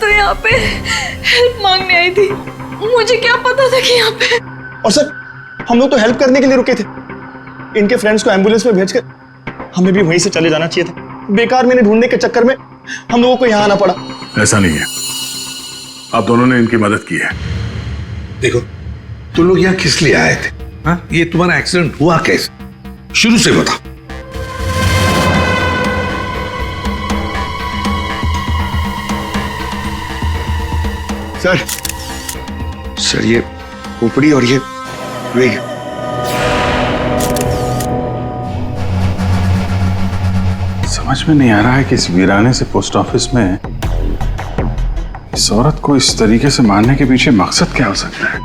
तो यहाँ पे हेल्प मांगने आई थी, मुझे क्या पता था कि यहाँ पे। और सर हम लोग तो हेल्प करने के लिए रुके थे, इनके फ्रेंड्स को एम्बुलेंस में भेजकर हमें भी वहीं से चले जाना चाहिए था। बेकार मैंने ढूंढने के चक्कर में हम लोगों को यहाँ आना पड़ा। ऐसा नहीं है, आप दोनों ने इनकी मदद की है। देखो तुम लोग यहाँ किस लिए आए थे? हाँ, ये तुम्हारा एक्सीडेंट हुआ कैसे, शुरू से बताओ। सर ये खोपड़ी और ये वेग। समझ में नहीं आ रहा है कि इस वीराने से पोस्ट ऑफिस में इस औरत को इस तरीके से मारने के पीछे मकसद क्या हो सकता है।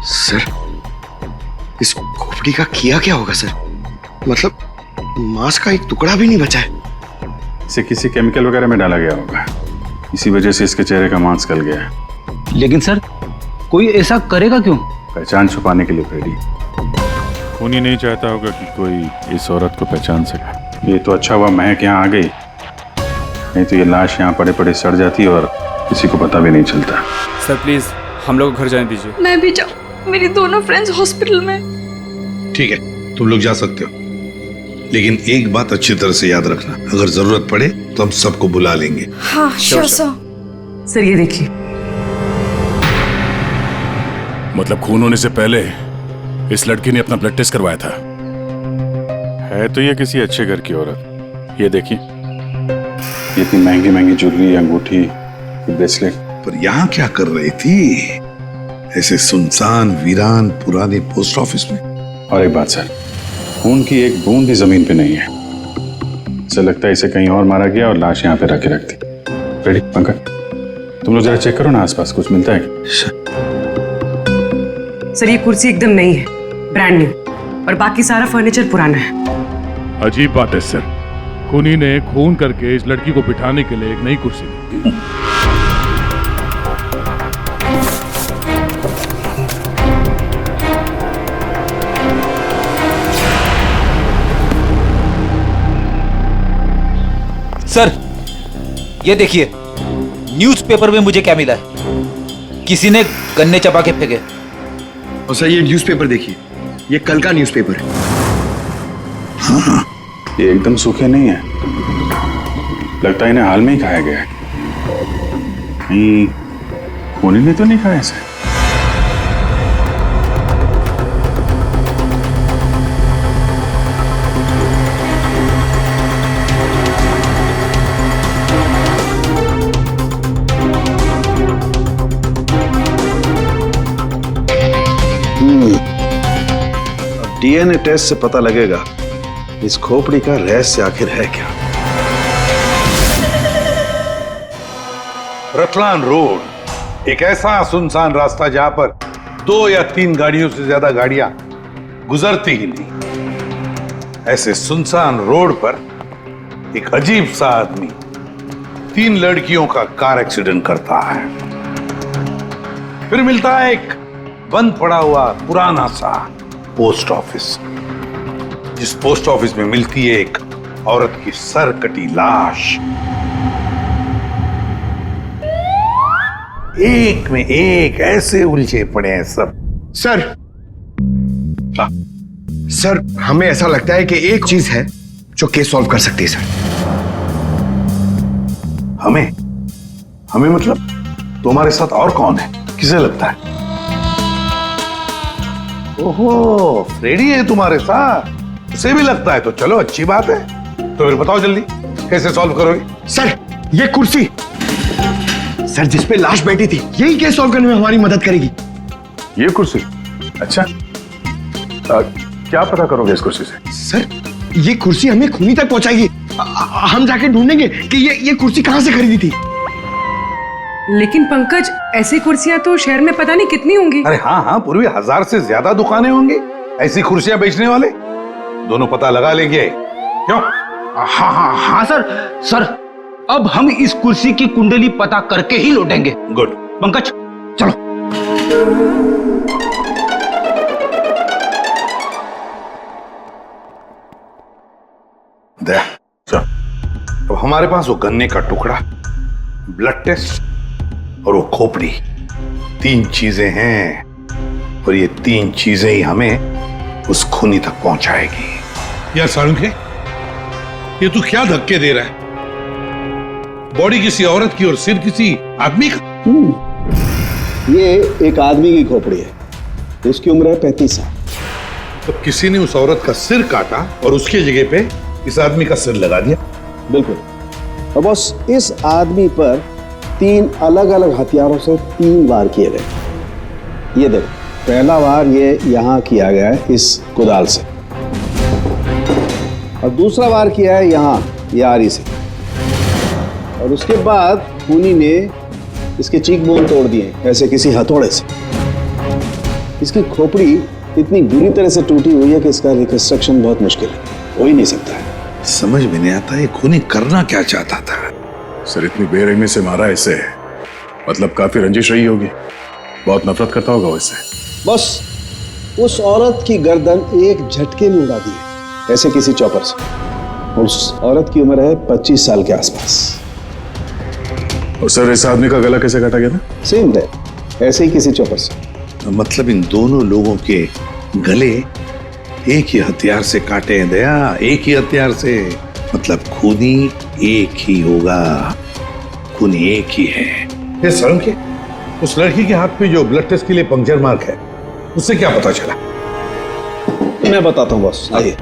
सर इस खोपड़ी का किया क्या होगा सर? मतलब मांस का एक टुकड़ा भी नहीं बचा है। इसे किसी केमिकल वगैरह में डाला गया होगा, इसी वजह से इसके चेहरे का मांस गल गया है। लेकिन सर कोई ऐसा करेगा क्यों? पहचान छुपाने के लिए फ्रेडी। खूनी नहीं चाहता होगा कि कोई इस औरत को पहचान सके। ये तो अच्छा हुआ महक यहाँ आ गई, नहीं तो ये लाश यहाँ पड़े पड़े सड़ जाती और किसी को पता भी नहीं चलता। सर प्लीज हम लोग घर जाने दीजिए। मैं भी जाऊँ, मेरी दोनों फ्रेंड्स हॉस्पिटल में। ठीक है तुम लोग जा सकते हो, लेकिन एक बात अच्छी तरह से याद रखना, अगर जरूरत पड़े तो हम सबको बुला लेंगे। हाँ श्योर सर। सर ये देखिए, मतलब खून होने से पहले इस लड़की ने अपना ब्लड टेस्ट करवाया था। है तो ये किसी अच्छे घर की औरत। ये देखिए, इतनी महंगी महंगी ज्वेलरी, अंगूठी, ब्रेसलेट। पर यहाँ क्या कर रही थी ऐसे सुनसान वीरान पुराने पोस्ट ऑफिस में? और एक बात सर, खून की एक बूंद भी जमीन पे नहीं है। ऐसा लगता है इसे कहीं और मारा गया और लाश यहाँ पे रख के रख दी। रेडी पंकज, तुम लोग जरा चेक करो ना आसपास कुछ मिलता है क्या? सर ये कुर्सी एकदम नई है, ब्रांड न्यू, और बाकी सारा फर्नीचर पुराना है। अजीब बात है सर, खूनी ने खून करके इस लड़की को बिठाने के लिए एक नई कुर्सी दी। सर ये देखिए, न्यूज़पेपर में मुझे क्या मिला है, किसी ने गन्ने चबा के फेंके। और सर ये न्यूज़पेपर देखिए, ये कल का न्यूज़पेपर है। हाँ, ये एकदम सूखे नहीं है, लगता है इन्हें हाल में ही खाया गया है। खूनी ने तो नहीं खाया इसे। डीएनए टेस्ट से पता लगेगा इस खोपड़ी का रहस्य आखिर है क्या। रतलान रोड एक ऐसा सुनसान रास्ता जहां पर 2 या 3 गाड़ियों से ज्यादा गाड़ियां गुजरती ही नहीं। ऐसे सुनसान रोड पर एक अजीब सा आदमी 3 लड़कियों का कार एक्सीडेंट करता है। फिर मिलता है एक बंद पड़ा हुआ पुराना सा पोस्ट ऑफिस, जिस पोस्ट ऑफिस में मिलती है एक औरत की सर कटी लाश। एक में एक ऐसे उलझे पड़े हैं सब। सर हमें ऐसा लगता है कि एक चीज है जो केस सॉल्व कर सकती है सर। हमें मतलब तुम्हारे साथ और कौन है, किसे लगता है? ओहो फ्रेडी है तुम्हारे साथ, उसे भी लगता है तो चलो अच्छी बात है। तो फिर बताओ जल्दी कैसे सॉल्व करोगे? सर ये कुर्सी सर जिसपे लाश बैठी थी, यही केस सॉल्व करने में हमारी मदद करेगी। ये कुर्सी? अच्छा, क्या पता करोगे इस कुर्सी से? सर ये कुर्सी हमें खूनी तक पहुंचाएगी। हम जाके ढूंढेंगे कि ये कुर्सी कहां से खरीदी थी। लेकिन पंकज ऐसी कुर्सियां तो शहर में पता नहीं कितनी होंगी। अरे हाँ पूर्वी 1000 से ज्यादा दुकानें होंगी ऐसी कुर्सियां बेचने वाले। दोनों पता लगा लेंगे क्यों? हाँ सर अब हम इस कुर्सी की कुंडली पता करके ही लौटेंगे। गुड पंकज चलो। अब हमारे पास वो गन्ने का टुकड़ा, ब्लड टेस्ट और वो खोपड़ी। 3 चीजें हैं और ये 3 चीजें ही हमें उस खूनी तक पहुंचाएगी। यार सारुंखे, ये तू क्या धक्के दे रहा है? बॉडी किसी औरत की और सिर किसी आदमी का। ये एक आदमी की खोपड़ी है, उसकी उम्र है 35 साल। तो किसी ने उस औरत का सिर काटा और उसकी जगह पे इस आदमी का सिर लगा दिया। बिल्कुल। और बस इस आदमी पर 3 अलग अलग हथियारों से 3 वार किए गए। ये देखो, पहला वार ये यहाँ किया गया है इस कुदाल से, और दूसरा वार किया है यहाँ ये आरी से, और उसके बाद खूनी ने इसके चीक बोन तोड़ दिए ऐसे किसी हथौड़े से। इसकी खोपड़ी इतनी बुरी तरह से टूटी हुई है कि इसका रिकंस्ट्रक्शन बहुत मुश्किल है, हो ही नहीं सकता है। समझ में नहीं आता ये खूनी करना क्या चाहता था। सर इतनी बेरहमी से मारा इसे, मतलब काफी रंजिश रही होगी, बहुत नफरत करता होगा वो इससे। बस उस औरत की गर्दन एक झटके में उड़ा दी है ऐसे किसी चॉपर से। उस औरत की उम्र है 25 साल के आसपास। और सर इस आदमी का गला कैसे काटा गया था? सेम डे, ऐसे ही किसी चॉपर से। मतलब इन दोनों लोगों के गले एक ही हथियार से काटे हैं दया, एक ही हथियार से। मतलब खूनी एक ही होगा, खूनी एक ही है। ये सारुंखे, उस लड़की के हाथ पे जो ब्लड टेस्ट के लिए पंक्चर मार्क है, उससे क्या पता चला? मैं बताता हूँ बॉस, आइए।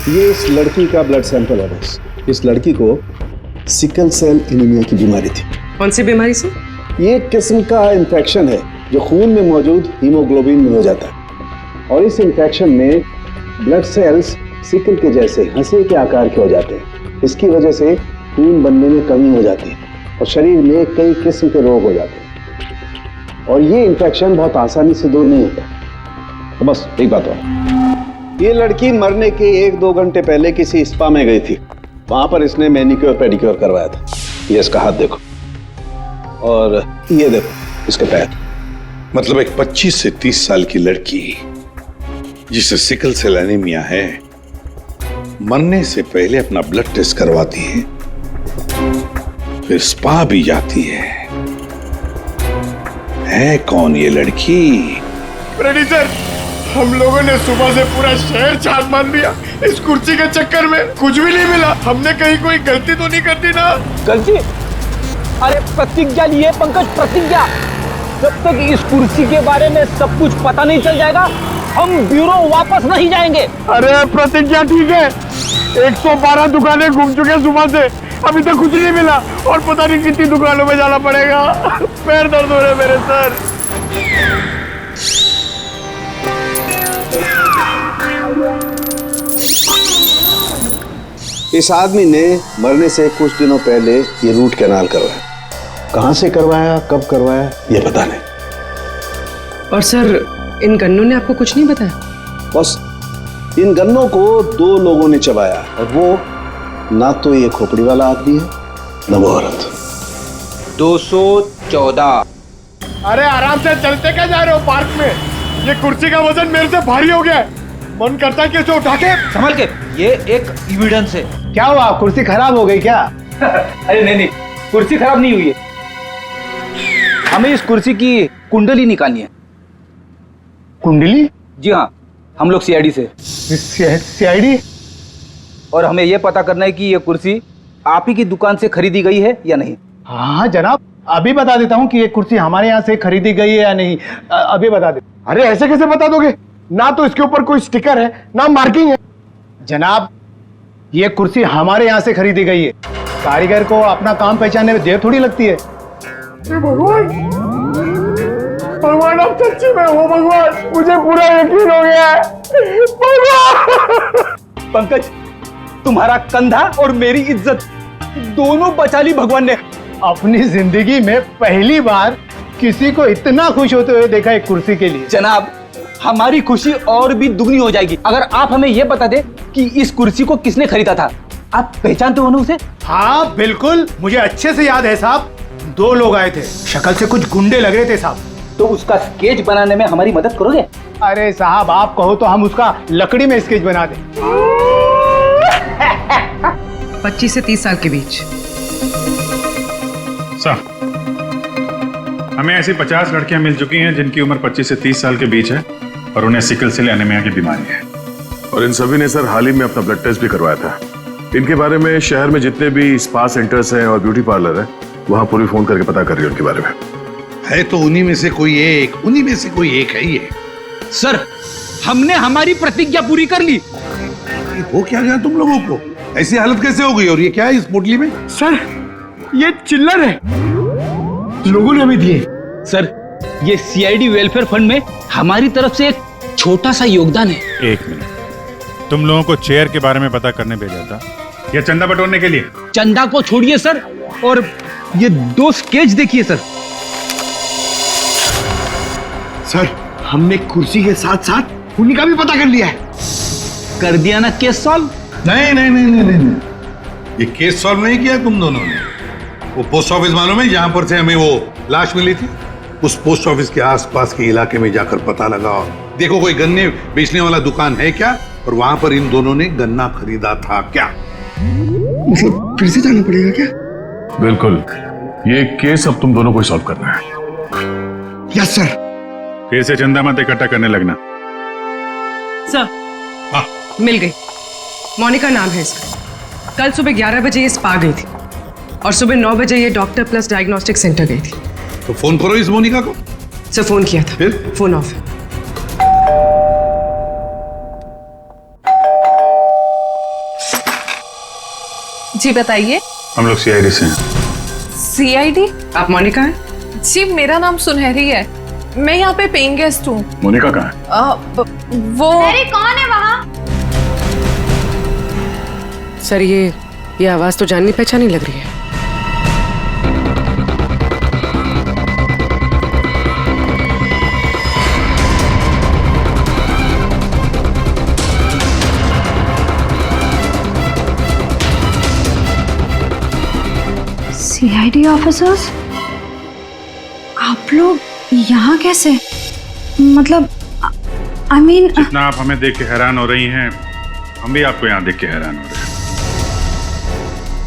ये इस लड़की का ब्लड सैंपल है बॉस। इस लड़की को सिकल सेल एनीमिया की बीमारी थी। कौन सी बीमारी से? ये एक किस्म का इन्फेक्शन है जो खून में मौजूद हीमोग्लोबिन में हो जाता है, और इस इन्फेक्शन में ब्लड सेल्स सिकल के जैसे हंसे के आकार के हो जाते हैं। इसकी वजह से खून बनने में कमी हो जाती है और शरीर में कई किस्म के रोग हो जाते हैं, और ये इन्फेक्शन बहुत आसानी से दूर नहीं होता। तो बस एक बात और, ये लड़की मरने के 1-2 घंटे पहले किसी स्पा में गई थी। वहां पर इसने मैनिक्योर पेडिक्योर करवाया था। ये इसका हाथ देखो, और ये देखो इसके पैर। मतलब एक 25 से 30 साल की लड़की जिसे सिकल सेल एनीमिया है, मरने से पहले अपना ब्लड टेस्ट करवाती है, फिर स्पा भी जाती है कौन ये लड़की? सर, हम लोगों ने सुबह से पूरा शहर छान मान दिया। इस कुर्सी के चक्कर में कुछ भी नहीं मिला। हमने कहीं कोई गलती तो नहीं कर दी ना? गलती? अरे प्रतिज्ञा लिए पंकज, प्रतिज्ञा। जब तक इस कुर्सी के बारे में सब कुछ पता नहीं चल जाएगा, हम ब्यूरो वापस नहीं जाएंगे। अरे प्रतिज्ञा ठीक है, 112 दुकानें घूम चुके हैं सुबह से, अभी तक कुछ नहीं मिला, और पता नहीं कितनी दुकानों में जाना पड़ेगा। पैर दर्द हो रहे मेरे सर। इस आदमी ने मरने से कुछ दिनों पहले ये रूट कैनाल करवाया। कहां से करवाया, कब करवाया, ये पता नहीं। और सर, इन गन्नों ने आपको कुछ नहीं बताया? बस इन गन्नों को 2 लोगों ने चबाया, और वो ना तो ये खोपड़ी वाला आदमी है, ना वो औरत। 214। अरे आराम से चलते क्या जा रहे हो पार्क में? ये कुर्सी का वजन मेरे से भारी हो गया है, मन करता है कि इसे उठा के। संभल के, ये एक एविडेंस है। क्या हुआ, कुर्सी खराब हो गई क्या? अरे नहीं, कुर्सी खराब नहीं हुई है। हमें इस कुर्सी की कुंडली निकालनी है। कुंडली? जी हाँ, हम लोग सीआईडी से। सीआईडी? और हमें यह पता करना है कि ये कुर्सी आप ही की दुकान से खरीदी गई है या नहीं। हाँ जनाब, अभी बता देता हूँ कि ये कुर्सी हमारे यहाँ से खरीदी गई है या नहीं। अभी बता दे। अरे ऐसे कैसे बता दोगे? ना तो इसके ऊपर कोई स्टिकर है, ना मार्किंग है। जनाब, ये कुर्सी हमारे यहाँ से खरीदी गई है। कारीगर को अपना काम पहचानने में देर थोड़ी लगती है। भगवान, भगवान आप सच्ची में हो भगवान, मुझे पूरा यकीन हो गया है। भगवान! पंकज, तुम्हारा कंधा और मेरी इज्जत दोनों बचा ली भगवान ने। अपनी जिंदगी में पहली बार किसी को इतना खुश होते हुए देखा एक कुर्सी के लिए। जनाब, हमारी खुशी और भी दुगनी हो जाएगी अगर आप हमें यह बता दे कि इस कुर्सी को किसने खरीदा था। आप पहचानते हो ना उसे? हाँ बिल्कुल, मुझे अच्छे से याद है साहब। 2 लोग आए थे, शक्ल से कुछ गुंडे लग रहे थे साहब। तो उसका स्केच बनाने में हमारी मदद करोगे? अरे साहब, आप कहो तो हम उसका लकड़ी में स्केच बना दें। 25 से 30 साल के बीच। हमें ऐसी 50 लड़कियां मिल चुकी हैं जिनकी उम्र 25 से 30 साल के बीच है और उन्हें सिकल सेल एनीमिया की बीमारी है। और इन सभी ने सर हाल ही में अपना ब्लड टेस्ट भी करवाया था। इनके बारे में शहर में जितने भी स्पा सेंटर्स हैं और ब्यूटी पार्लर है वहां पूरी फोन करके पता कर रही है उनके बारे में। है तो उन्हीं में से कोई एक है ये। सर, हमने हमारी प्रतिज्ञा पूरी कर ली। हो क्या गया तुम लोगों को? ऐसी हालत कैसे हो गई? और ये क्या है इस पोटली में? सर ये चिल्लर है, लोगों ने हमें दिए। सर, ये सीआईडी वेलफेयर फंड में हमारी तरफ से एक छोटा सा योगदान है। 1 मिनट, तुम लोगों को चेयर के बारे में पता करने भेजा था या चंदा बटोरने के लिए? चंदा को छोड़िए सर, और ये 2 स्केच देखिए सर। सर हमने कुर्सी के साथ साथ उन्हीं का भी पता कर लिया है। कर दिया ना केस सॉल्व? नहीं, ये केस सॉल्व नहीं किया तुम दोनों ने। वो पोस्ट ऑफिस मालूम है जहां पर से हमें वो लाश मिली थी? उस पोस्ट ऑफिस के आसपास के इलाके में जाकर पता लगाओ, देखो कोई गन्ने बेचने वाला दुकान है क्या, और वहां पर इन दोनों ने गन्ना खरीदा था क्या? मतलब फिर से जाना पड़ेगा क्या? बिल्कुल, ये केस अब तुम दोनों को सॉल्व करना है। Yes sir. फिर से चंदा मत इकट्ठा करने लगना। सर, मिल गई। मोनिका नाम है इसका। कल सुबह 11 बजे ये स्पा गई थी और सुबह 9 बजे ये डॉक्टर प्लस डायग्नोस्टिक सेंटर गई थी। तो फोन करो इस मोनिका को। सर फोन किया था, फिर? फोन ऑफ है। जी बताइए। हम लोग सीआईडी से हैं। सीआईडी? आप मोनिका हैं? जी मेरा नाम सुनहरी है, मैं यहाँ पे पेइंग गेस्ट हूँ। मोनिका कहाँ है? वो कौन है वहाँ? सर ये आवाज तो जाननी पहचानी लग रही है। सीआईडी ऑफिसर्स, आप लोग यहाँ कैसे? मतलब आई मीन जितना आप हमें देख के हैरान हो रही हैं, हम भी आपको यहाँ देख के हैरान हो रहे हैं।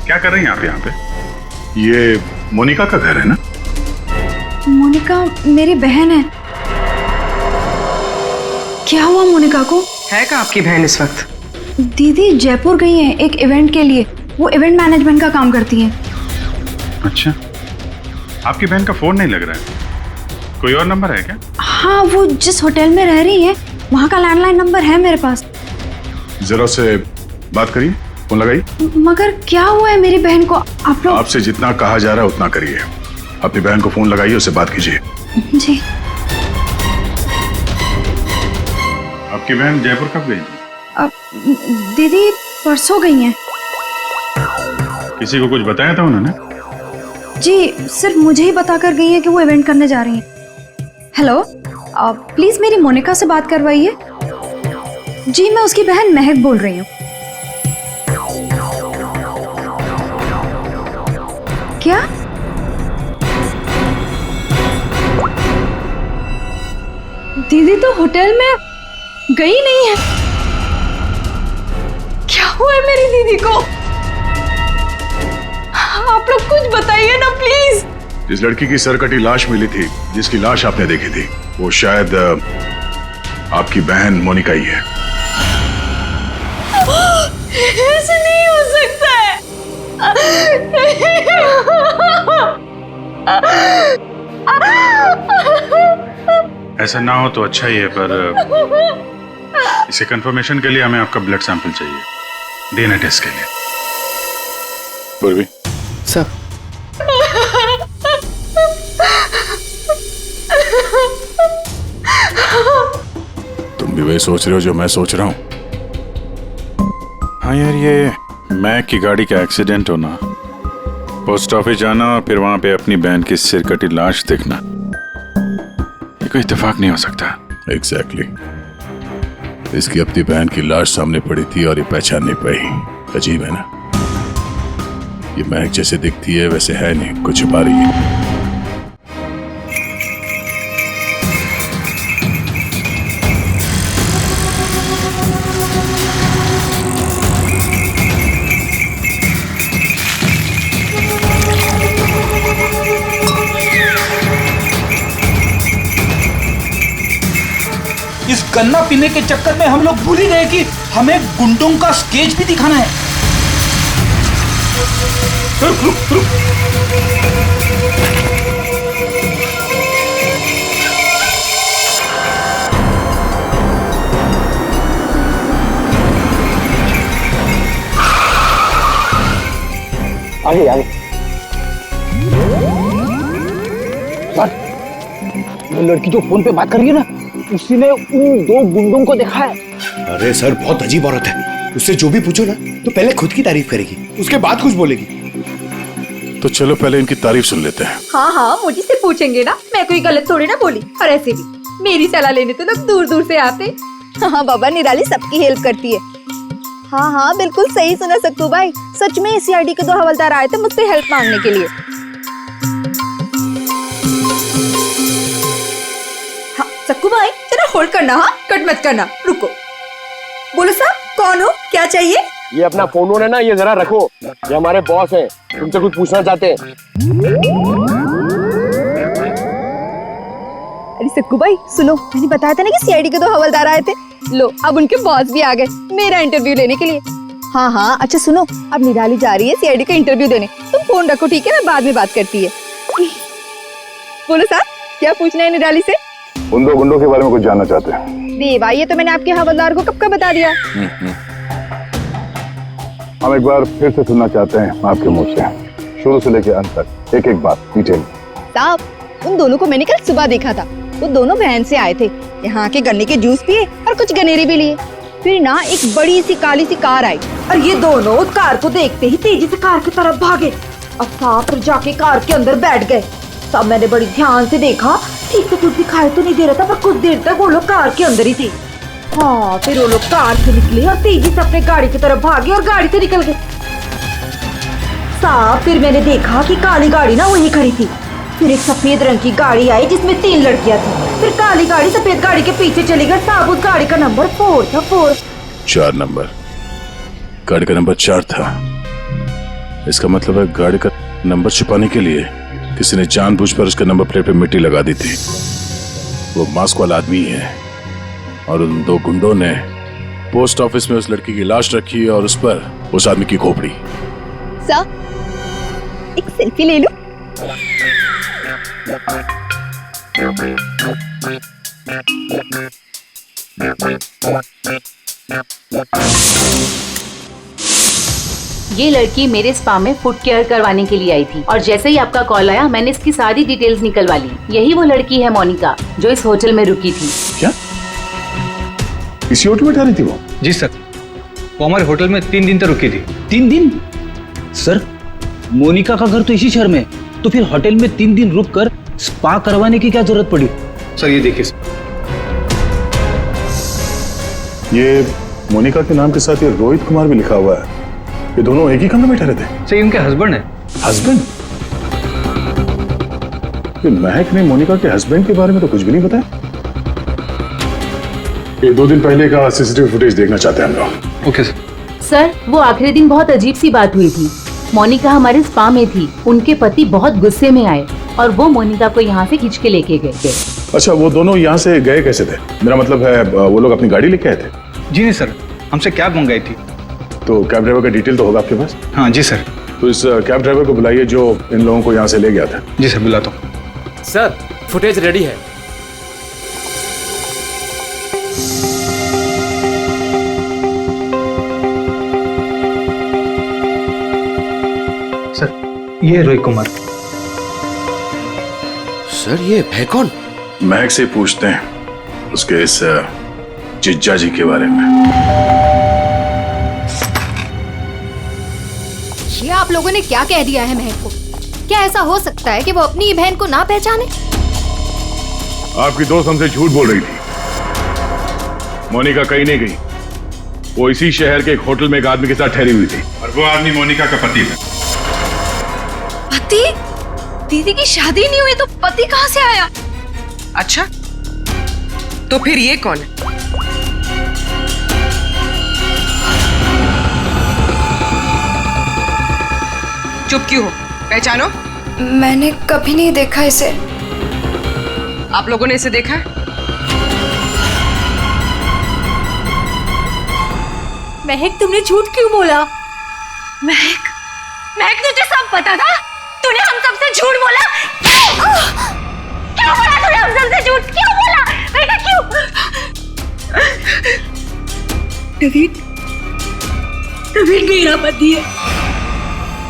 क्या कर रही हैं आप यहाँ पे? ये मोनिका का घर है ना? मोनिका मेरी बहन है। क्या हुआ मोनिका को? है कहाँ आपकी बहन इस वक्त? दीदी जयपुर गई हैं एक इवेंट के लिए, वो इवेंट मैनेजमेंट का काम करती हैं। अच्छा, आपकी बहन का फोन नहीं लग रहा है, कोई और नंबर है क्या? हाँ, वो जिस होटल में रह रही है वहाँ का लैंडलाइन नंबर है मेरे पास। जरा से बात करिए, फोन लगाइए। मगर क्या हुआ है मेरी बहन को? आप लोग आपसे जितना कहा जा रहा है उतना करिए। अपनी बहन को फोन लगाइए, उससे बात कीजिए। जी। आपकी बहन जयपुर कब गई? दीदी परसों गई हैं। किसी को कुछ बताया था उन्होंने? जी सिर्फ मुझे ही बता कर गई हैं कि वो इवेंट करने जा रही हैं। हेलो, प्लीज मेरी मोनिका से बात करवाइए। जी मैं उसकी बहन महक बोल रही हूँ। क्या? दीदी तो होटल में गई नहीं है। क्या हुआ है मेरी दीदी को? आप लोग कुछ बताइए ना प्लीज। जिस लड़की की सरकटी लाश मिली थी, जिसकी लाश आपने देखी थी, वो शायद आपकी बहन मोनिका ही है। ऐसे नहीं हो सकता है। ऐसा ना हो तो अच्छा ही है, पर इसे कंफर्मेशन के लिए हमें आपका ब्लड सैंपल चाहिए, डीएनए टेस्ट के लिए। पूर्वी सर, तुम भी वही सोच रहे हो जो मैं सोच रहा हूँ? हाँ यार, ये मैक की गाड़ी का एक्सीडेंट होना, पोस्ट ऑफिस जाना और फिर वहां पे अपनी बहन की सिरकटी लाश देखना, ये कोई इत्तेफाक नहीं हो सकता। एग्जैक्टली। इसकी अपनी बहन की लाश सामने पड़ी थी और ये पहचान नहीं पाई। अजीब है ना? ये महक जैसे दिखती है वैसे है नहीं, कुछ छुपा रही है। गन्ना पीने के चक्कर में हम लोग भूल ही गए कि हमें गुंडों का स्केच भी दिखाना है। रुक रुक रुक। आगे आगे। सर, वो लड़की जो फोन पे बात कर रही है ना, उसी ने उन 2 गुंडों को देखा है। अरे सर, बहुत अजीब औरत है। उससे जो भी पूछो ना तो पहले खुद की तारीफ करेगी, उसके बाद कुछ बोलेगी। तो चलो पहले इनकी तारीफ सुन लेते हैं। हाँ हाँ, मुझे से पूछेंगे ना, मैं कोई गलत थोड़ी ना बोली। और ऐसे भी मेरी सलाह लेने तो लोग दूर दूर से आते। हाँ बाबा, निराली सबकी हेल्प करती है। हाँ हाँ, बिल्कुल सही सुना सक्कू भाई। सच में सीआईडी के 2 हवलदार आए थे मुझसे हेल्प मांगने के लिए। हाँ सक्कू भाई, जरा होल्ड करना, हाँ कट मत करना, रुको। बोलो साहब, कौन हो, क्या चाहिए? ये अपना फोन है ना, ये जरा रखो, ये हमारे बॉस हैं, तुमसे कुछ पूछना चाहते हैं। अरे सक्कू भाई सुनो, मैंने बताया था ना कि सीआईडी के 2 हवलदार आए थे। लो, अब उनके बॉस भी आ गए मेरा इंटरव्यू लेने के लिए। हाँ हाँ, अच्छा सुनो, अब निराली जा रही है सीआईडी का इंटरव्यू देने। तुम फोन रखो, ठीक है, मैं बाद में बात करती है। बोलो साहब, क्या पूछना है निराली से? उन 2 गुंडों के बारे में कुछ जानना चाहते हैं। देवा, ये तो मैंने आपके हवलदार को कब का बता दिया। हम एक बार फिर से सुनना चाहते हैं आपके मुंह से, शुरू से लेकर अंत तक, एक एक बात डिटेल। साहब, उन दोनों को मैंने कल सुबह देखा था। वो दोनों बहन से आए थे, यहाँ के गन्ने के जूस पिए और कुछ गनेरे भी लिए। फिर ना एक बड़ी सी काली सी कार आई और ये दोनों उस कार को देखते ही तेजी से कार की तरफ भागे और साहब फिर जाके कार के अंदर बैठ गए। तब मैंने बड़ी ध्यान से देखा, ठीक से कुछ दिखाई तो नहीं दे रहा था, पर कुछ देर तक वो लोग कार के अंदर ही थे। हाँ, फिर वो लोग कार से निकले और तेजी से अपने गाड़ी की तरफ भागे और गाड़ी से निकल गए। साहब फिर मैंने देखा कि काली गाड़ी ना वहीं खड़ी थी। फिर एक सफेद रंग की गाड़ी आई जिसमें 3 लड़कियां थी। फिर काली गाड़ी सफेद गाड़ी के पीछे चली गई। साहब उस गाड़ी का नंबर 4 था। 4 नंबर, गाड़ी का नंबर 4 था। इसका मतलब है गाड़ी का नंबर छुपाने के लिए किसी ने जानबूझकर उसके नंबर प्लेट पे मिट्टी लगा दी थी। वो मास्क वाला आदमी है और उन 2 गुंडों ने पोस्ट ऑफिस में उस लड़की की लाश रखी और उस पर उस आदमी की खोपड़ी। सर, एक सेल्फी ले लो। ये लड़की मेरे स्पा में फुट केयर करवाने के लिए आई थी और जैसे ही आपका कॉल आया मैंने इसकी सारी डिटेल्स निकलवा ली। यही वो लड़की है मोनिका जो इस होटल में रुकी थी। क्या इसी होटल में ठहरी थी वो? जी सर, वो हमारे होटल में 3 दिन तक रुकी थी। 3 दिन? सर, मोनिका का घर तो इसी शहर में, तो फिर होटल में 3 दिन रुककर स्पा करवाने की क्या जरूरत पड़ी? सर ये देखिए, ये मोनिका के नाम के साथ ये रोहित कुमार भी लिखा हुआ है। ये दोनों एक ही कमरे में ठहरे थे? सर ये उनके हस्बैंड है। हस्बैंड? ये महक ने मोनिका के हस्बैंड के बारे में तो कुछ भी नहीं बताया। ये 2 दिन पहले का सीसीटीवी फुटेज देखना चाहते हैं हम लोग। Okay sir. सर, वो आखिरी दिन बहुत अजीब सी बात हुई थी। मोनिका हमारे स्पा में थी, उनके पति बहुत गुस्से में आए और वो मोनिका को यहाँ से खींच के लेके गए। अच्छा, वो दोनों यहाँ से गए कैसे थे? मेरा मतलब है वो लोग अपनी गाड़ी लेके आए थे? जी नहीं सर, हमसे कैब मंगाई थी। तो कैब ड्राइवर का डिटेल तो होगा आपके पास? हाँ जी सर। तो इस कैब ड्राइवर को बुलाइए जो इन लोगों को यहाँ से ले गया था। जी सर, बुलाता हूँ। सर, फुटेज रेडी है। सर, ये रोहित कुमार। सर, ये है कौन? महक से पूछते हैं उसके इस जिज्जा जी के बारे में। ये आप लोगों ने क्या कह दिया है महक को? क्या ऐसा हो सकता है कि वो अपनी बहन को ना पहचाने? आपकी दोस्त हमसे झूठ बोल रही थी। मोनिका कहीं नहीं गई, वो इसी शहर के एक होटल में एक आदमी के साथ ठहरी हुई थी। और वो आदमी मोनिका का पति था। पति? दीदी की शादी नहीं हुई तो पति कहाँ से आया? अच्छा, तो फिर ये कौन है? चुप क्यों हो? पहचानो। मैंने कभी नहीं देखा इसे। आप लोगों ने इसे देखा है? महक तुमने झूठ क्यों बोला? महक, महक तुझे सब पता था? तूने हम सबसे झूठ बोला? क्यों बोला तूने हम सबसे झूठ? क्यों बोला? बेटा क्यों? नवीन, नवीन मेरा पति है,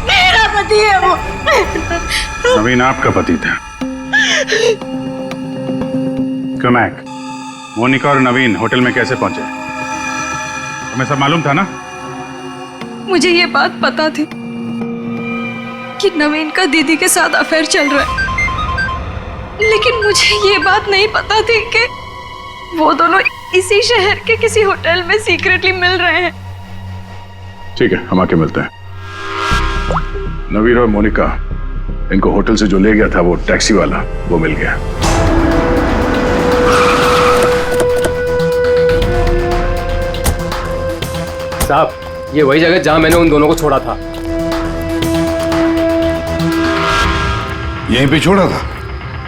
मेरा पति है वो। नवीन आपका पति था। कमैक, मोनिका और नवीन होटल में कैसे पहुंचे? तुम्हें सब मालूम था ना? मुझे ये बात पता थी कि नवीन का दीदी के साथ अफेयर चल रहा है, लेकिन मुझे ये बात नहीं पता थी कि वो दोनों इसी शहर के किसी होटल में सीक्रेटली मिल रहे हैं। ठीक है, हम आके मिलते हैं। नवीन और मोनिका, इनको होटल से जो ले गया था वो टैक्सी वाला, वो मिल गया। साहब, ये वही जगह जहां मैंने उन दोनों को छोड़ा था। यहीं पे छोड़ा था?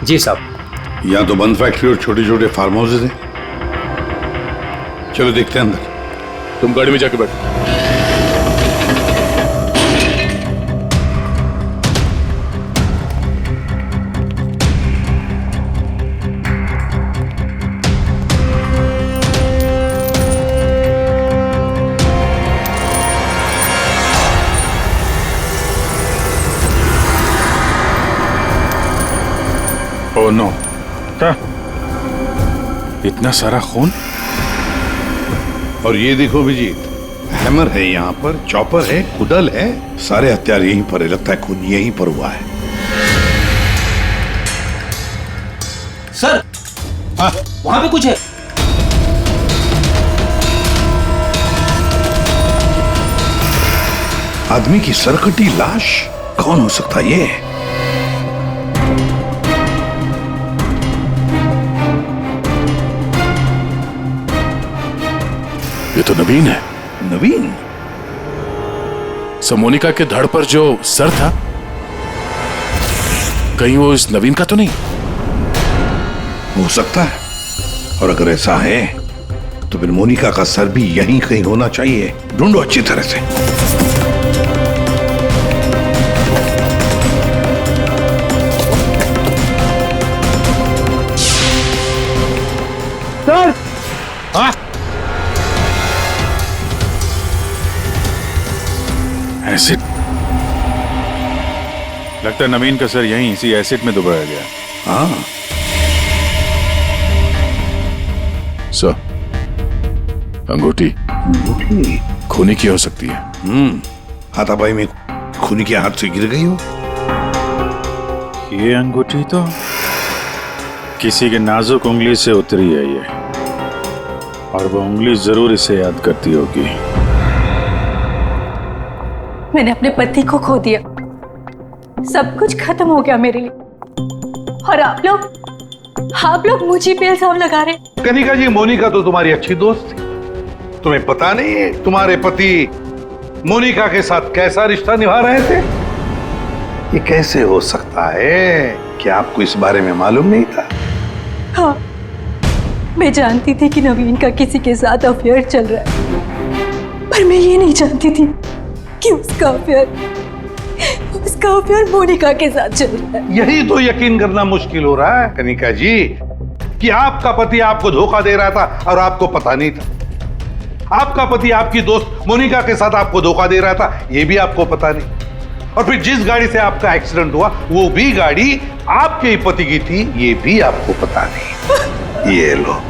जी साहब। यहाँ तो बंद फैक्ट्री और छोटे छोटे फार्म हाउसेज हैं। चलो देखते हैं अंदर। तुम गाड़ी में जाके बैठो। ओह नो, इतना सारा खून। और ये देखो अभिजीत, हैमर है यहाँ पर, चॉपर है, कुडल है, सारे हथियार यहीं पर है। लगता है खून यहीं पर हुआ है। सर, वहां पे कुछ है। आदमी की सरकटी लाश, कौन हो सकता है ये? ये तो नवीन है। नवीन? मोनिका के धड़ पर जो सर था, कहीं वो इस नवीन का तो नहीं? हो सकता है, और अगर ऐसा है तो फिर मोनिका का सर भी यहीं कहीं होना चाहिए। ढूंढो अच्छी तरह से। सर, हाँ? एसिड। लगता है नवीन का सर यहीं इसी एसिड में डुबाया गया। हाँ। सर, अंगूठी खूनी की हो सकती है। हाथापाई में खूनी के हाथ से गिर गई हो। ये अंगूठी तो किसी के नाजुक उंगली से उतरी है ये, और वो उंगली जरूर इसे याद करती होगी। मैंने अपने पति को खो दिया, सब कुछ खत्म हो गया मेरे लिए, और आप लोग मुझे पे इल्जाम लगा रहे। कनिका जी, मोनिका तो तुम्हारी अच्छी दोस्त थी। तुम्हें पता नहीं है तुम्हारे पति मोनिका के साथ कैसा रिश्ता निभा रहे थे? ये कैसे हो सकता है? क्या आपको इस बारे में मालूम नहीं था? हाँ, मैं जानती थी कि नवीन का किसी के साथ अफेयर चल रहा है, पर मैं ये नहीं जानती थी कि उसका अफेयर मोनिका के साथ चल रहा है। यही तो यकीन करना मुश्किल हो रहा है कनिका जी, कि आपका पति आपको धोखा दे रहा था और आपको पता नहीं था। आपका पति आपकी दोस्त मोनिका के साथ आपको धोखा दे रहा था, यह भी आपको पता नहीं। और फिर जिस गाड़ी से आपका एक्सीडेंट हुआ वो भी गाड़ी आपके ही पति की थी, ये भी आपको पता नहीं। ये लो,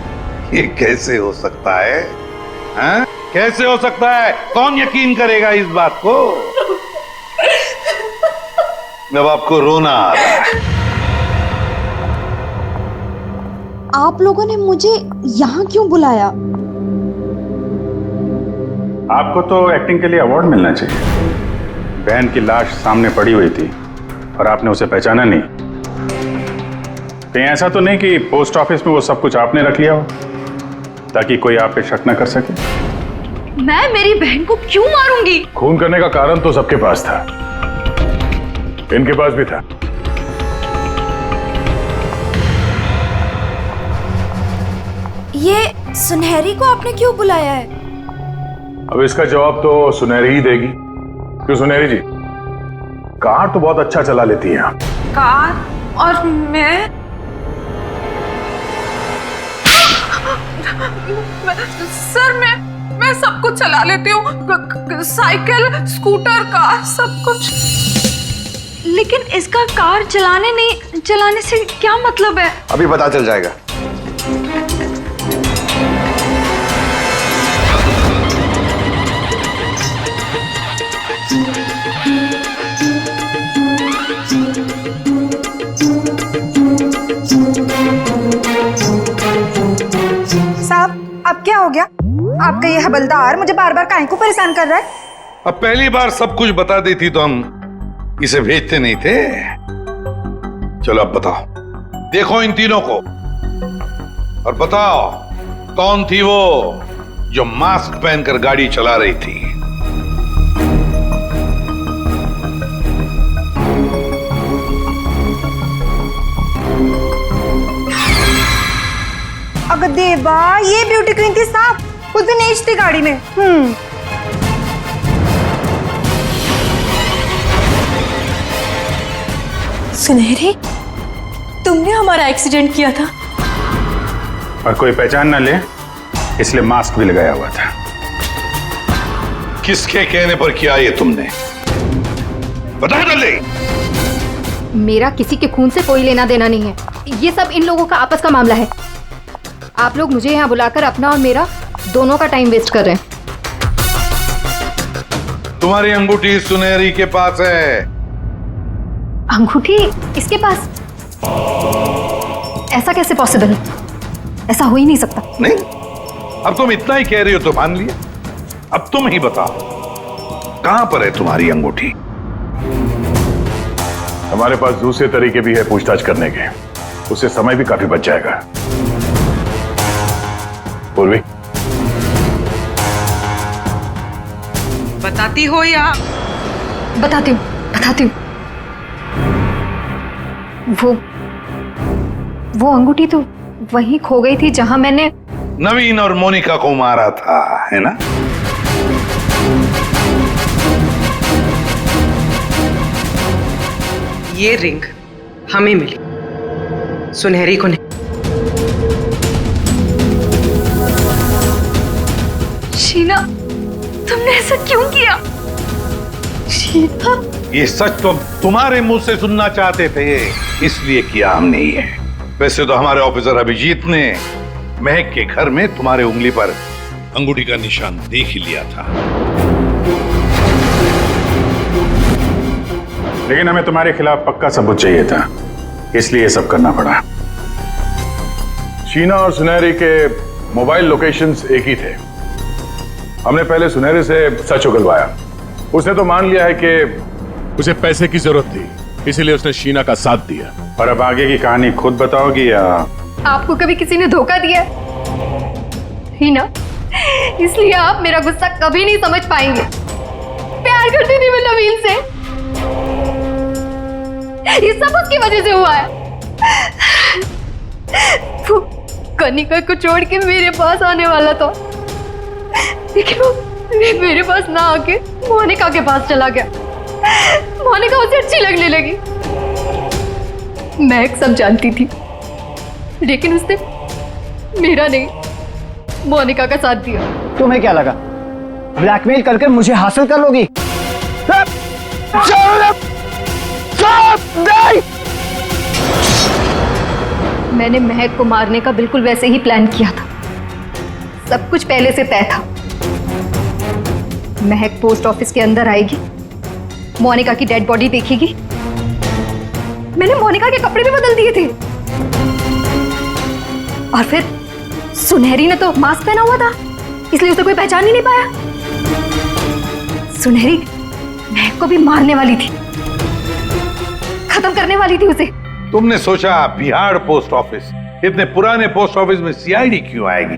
ये कैसे हो सकता है? हाँ? कैसे हो सकता है? कौन यकीन करेगा इस बात को? जब आपको रोना आ रहा है। आप लोगों ने मुझे यहाँ क्यों बुलाया? आपको तो एक्टिंग के लिए अवार्ड मिलना चाहिए। बहन की लाश सामने पड़ी हुई थी और आपने उसे पहचाना नहीं। कहीं ऐसा तो नहीं कि पोस्ट ऑफिस में वो सब कुछ आपने रख लिया हो ताकि कोई आप पे शक न कर सके? मैं मेरी बहन को क्यों मारूंगी? खून करने का कारण तो सबके पास था, इनके पास भी था। ये सुनहरी को आपने क्यों बुलाया है? अब इसका जवाब तो सुनहरी ही देगी। क्यों सुनहरी जी, कार तो बहुत अच्छा चला लेती हैं आप। कार और मैं सर मैं सब कुछ चला लेती हूँ, साइकिल, स्कूटर, कार, सब कुछ। लेकिन इसका कार चलाने से क्या मतलब है? अभी पता चल जाएगा। साहब, अब क्या हो गया? आपका ये हवलदार मुझे बार बार काहे को परेशान कर रहा है? अब पहली बार सब कुछ बता देती तो हम इसे भेजते नहीं थे। चलो अब बताओ, देखो इन तीनों को और बताओ कौन थी वो जो मास्क पहनकर गाड़ी चला रही थी। अगर देवा, ये ब्यूटी क्वीन थी साहब, उस दिन एज थी गाड़ी में। सुनहरी, तुमने हमारा एक्सीडेंट किया था और कोई पहचान ना ले इसलिए मास्क भी लगाया हुआ था। किसके कहने पर किया ये तुमने? बता जल्दी। मेरा किसी के खून से कोई लेना देना नहीं है, ये सब इन लोगों का आपस का मामला है। आप लोग मुझे यहाँ बुलाकर अपना और मेरा दोनों का टाइम वेस्ट कर रहे हैं। तुम्हारी अंगूठी सुनहरी के पास है। अंगूठी इसके पास? ऐसा कैसे पॉसिबल है? ऐसा हो ही नहीं सकता। नहीं, अब तुम इतना ही कह रही हो तो मान लिया। अब तुम ही बताओ, कहां पर है तुम्हारी अंगूठी? हमारे पास दूसरे तरीके भी है पूछताछ करने के, उससे समय भी काफी बच जाएगा। पूर्वी, बताती हो या? बताती हूँ। वो अंगूठी तो वहीं खो गई थी जहां मैंने नवीन और मोनिका को मारा था, है ना? ये रिंग हमें मिली, सुनहरी को नहीं। शीना, तुमने ऐसा क्यों किया? शीना, ये सच तो तुम्हारे मुंह से सुनना चाहते थे, इसलिए किया हमने ये। वैसे तो हमारे ऑफिसर अभिजीत ने महक के घर में तुम्हारे उंगली पर अंगूठी का निशान देख ही लिया था। लेकिन हमें तुम्हारे खिलाफ पक्का सबूत चाहिए था, इसलिए ये सब करना पड़ा। शीना और सुनहरी के मोबाइल लोकेशंस एक ही थे। हमने पहले सुनहरी से सच उगलवाया, उसने तो मान लिया है कि उसे पैसे की जरूरत थी, इसीलिए उसने शीना का साथ दिया। और अब आगे की कहानी खुद बताओगी या? आपको कभी किसी ने धोखा दिया ही ना, इसलिए आप मेरा गुस्सा कभी नहीं समझ पाएंगे। प्यार करती थी मैं नवीन से, ये सब उसकी वजह से हुआ है। वो कनिका को छोड़ के मेरे पास आने वाला था, लेकिन वो मेरे पास ना आके मोनिका के पास चला गया। मोनिका उसे अच्छी लगने लगी। मैं सब जानती थी, लेकिन उसने मेरा नहीं, मोनिका का साथ दिया। तुम्हें क्या लगा ब्लैकमेल करके मुझे हासिल कर लोगी? मैंने महक को मारने का बिल्कुल वैसे ही प्लान किया था। सब कुछ पहले से तय था। महक पोस्ट ऑफिस के अंदर आएगी, मोनिका की डेड बॉडी देखेगी। मैंने मोनिका के कपड़े भी बदल दिए थे, और फिर सुनहरी ने तो मास्क पहना हुआ था, इसलिए उसे कोई पहचान ही नहीं पाया। सुनहरी महक को भी मारने वाली थी, खत्म करने वाली थी उसे। तुमने सोचा बिहार पोस्ट ऑफिस, इतने पुराने पोस्ट ऑफिस में सीआईडी क्यों आएगी?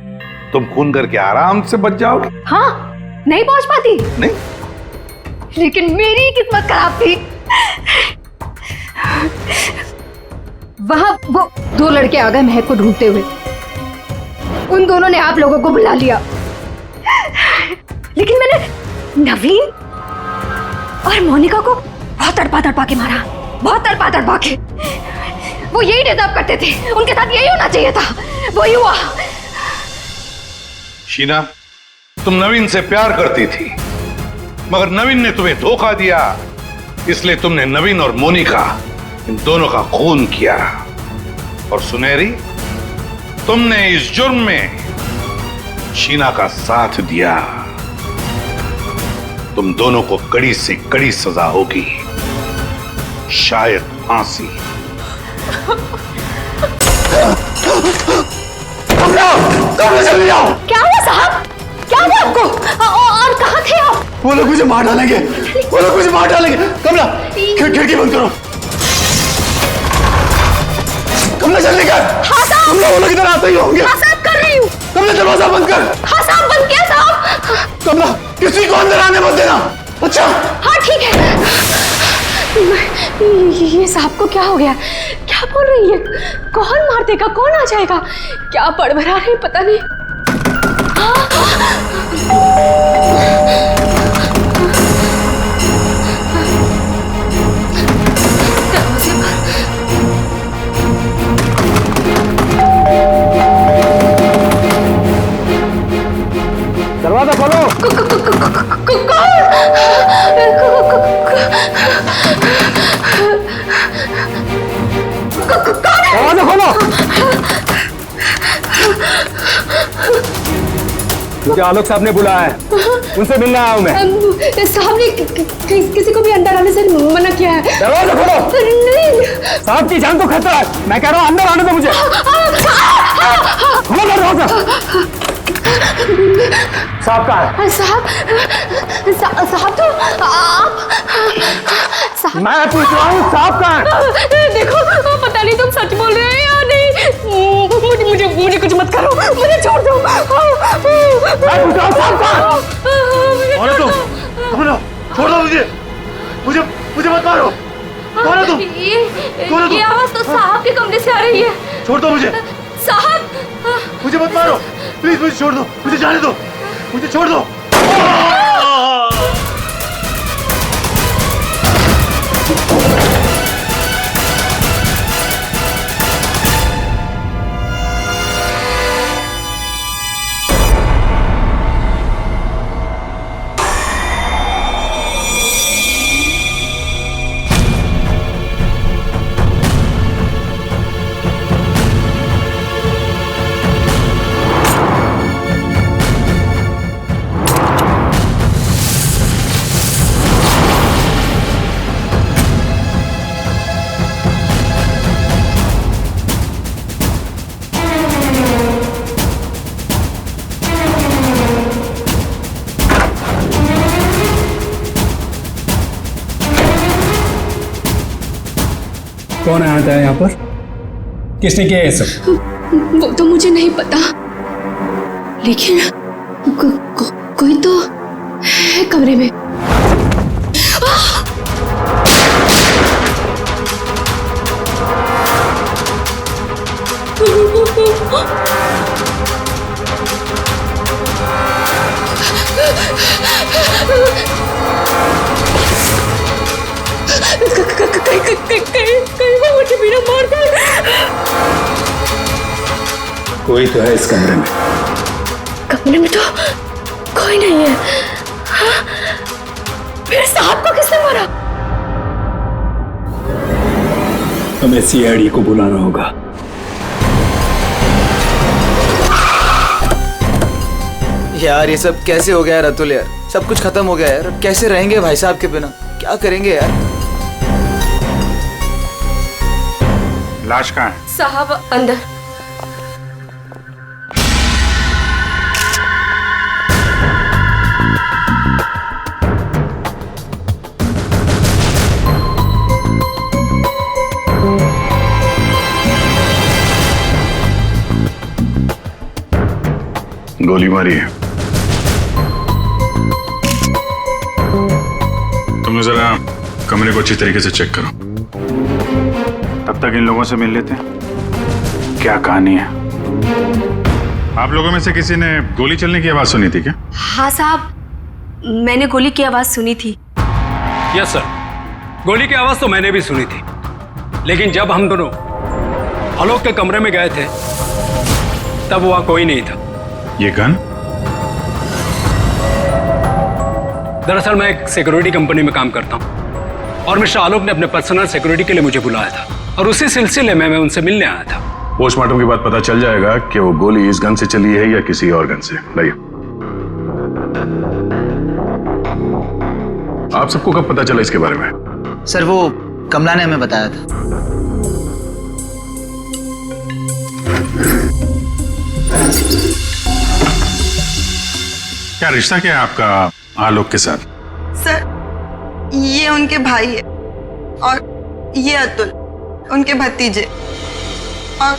तुम खून करके आराम से बच जाओगे। हाँ, नहीं पहुंच पाती। नहीं, लेकिन मेरी किस्मत खराब थी। वहां वो दो लड़के आ गए महक को ढूंढते हुए। उन दोनों ने आप लोगों को बुला लिया, लेकिन मैंने नवीन और मोनिका को बहुत तड़पा के मारा, बहुत तड़पा के। वो यही डिजर्व करते थे, उनके साथ यही होना चाहिए था, वही हुआ। शीना, तुम नवीन से प्यार करती थी, मगर नवीन ने तुम्हें धोखा दिया, इसलिए तुमने नवीन और मोनिका इन दोनों का खून किया। और सुनहरी, तुमने इस जुर्म में शीना का साथ दिया। तुम दोनों को कड़ी से कड़ी सजा होगी, शायद फांसी। जल्दी आओ। क्या हुआ साहब, क्या हुआ आपको? और कहाँ थे आप? वो लोग मुझे मार डालेंगे, वो लोग मुझे मार डालेंगे। कमला, खिड़की बंद करो। कमला जल्दी कर। हाँ साहब। कमला, वो लोग इधर आते ही होंगे। हाँ साहब, कर रही हूँ। कमला, दरवाजा बंद कर। हाँ साहब, बंद किया साहब। कमला, किसी को अंदर आने मत देना। अच्छा? हाँ ठीक है। ये साहब को क्या हो गया? क्या बोल रही है? कौन मार देगा, कौन आ जाएगा? क्या बड़बड़ा रही, पता नहीं। दरवाजा खोलो। दरवाजा खोलो। मुझे आलोक साहब ने बुलाया है, उनसे मिलने आया हूं मैं। साहब ने किसी को भी अंदर आने से मना किया है। दरवाजा खोलो। नहीं, साहब की जान को खतरा है, मैं कह रहा हूं अंदर आने दो मुझे। खोलो दरवाजा। साहब कहाँ है? साहब तो आप साहब, मैं पूछ रहा हूँ साहब कहाँ है? देखो, पता नहीं तुम सच बोल रहे हैं या नहीं। मुझे कुछ मत करो, मुझे छोड़ दो। मैं पूछ रहा हूँ साहब कहाँ है? कौन है तुम? छोड़ दो मुझे मत मारो। कौन है तुम? ये आवाज तो साहब के कमरे से आ रही है। छोड़ दो मुझे। साहब, मुझे मत मारो, प्लीज मुझे छोड़ दो, मुझे जाने दो, मुझे छोड़ दो। कौन आया था यहाँ पर? किसने किया ये सब? वो तो मुझे नहीं पता, लेकिन कोई तो है कमरे में। कहीं वो मुझे बिना मार दे। कोई तो है इस कमरे में। कमरे में तो कोई नहीं है। हाँ? फिर साहब को किसने मारा? हमें सीआईडी को बुलाना होगा। यार ये सब कैसे हो गया रतुल यार? सब कुछ खत्म हो गया यार, अब कैसे रहेंगे भाई साहब के बिना? क्या करेंगे यार? लाश कहाँ है? साहब अंदर। गोली मारी है। तुम जरा कमरे को अच्छी तरीके से चेक करो, तब तक इन लोगों से मिल लेते हैं। क्या कहानी है? आप लोगों में से किसी ने गोली चलने की आवाज सुनी थी क्या? हाँ साहब, मैंने गोली की आवाज सुनी थी। यस सर, गोली की आवाज तो मैंने भी सुनी थी, लेकिन जब हम दोनों आलोक के कमरे में गए थे तब वहां कोई नहीं था। ये गन? दरअसल मैं एक सिक्योरिटी कंपनी में काम करता हूं और मिस्टर आलोक ने अपने पर्सनल सिक्योरिटी के लिए मुझे बुलाया था और उसी सिलसिले में मैं उनसे मिलने आया था। पोस्टमार्टम के बाद पता चल जाएगा कि वो गोली इस गन से चली है या किसी और गन से। लाइए। आप सबको कब पता चला इसके बारे में? सर वो कमला ने हमें बताया था। क्या रिश्ता क्या है आपका आलोक के साथ? सर ये उनके भाई है और ये अतुल उनके भतीजे और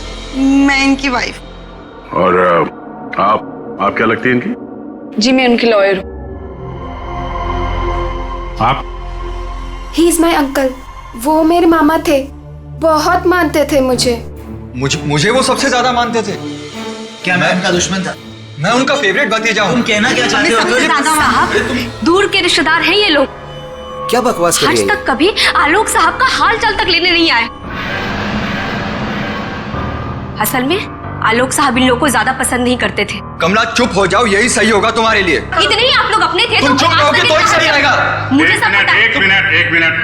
मैं इनकी वाइफ। और आप क्या लगती है इनकी? जी मैं उनकी लॉयर हूँ। आप? He is my uncle. वो मेरे मामा थे, बहुत मानते थे मुझे। मुझे वो सबसे ज्यादा मानते थे। क्या मैं उनका दुश्मन था? मैं उनका फेवरेट भतीजा हूँ। तुम कहना क्या चाहते हो? साहब दूर के रिश्तेदार हैं ये लोग। क्या बकवास कर रही है? आज तक कभी आलोक साहब का हाल चाल तक लेने नहीं आए। असल में आलोक साहब इन लोगों को ज्यादा पसंद नहीं करते थे। कमला चुप हो जाओ, यही सही होगा तुम्हारे लिए। इतने ही आप लोग अपने थे। तुम चुप रहोगे तो ही सही रहेगा। मुझे सब पता है। एक मिनट।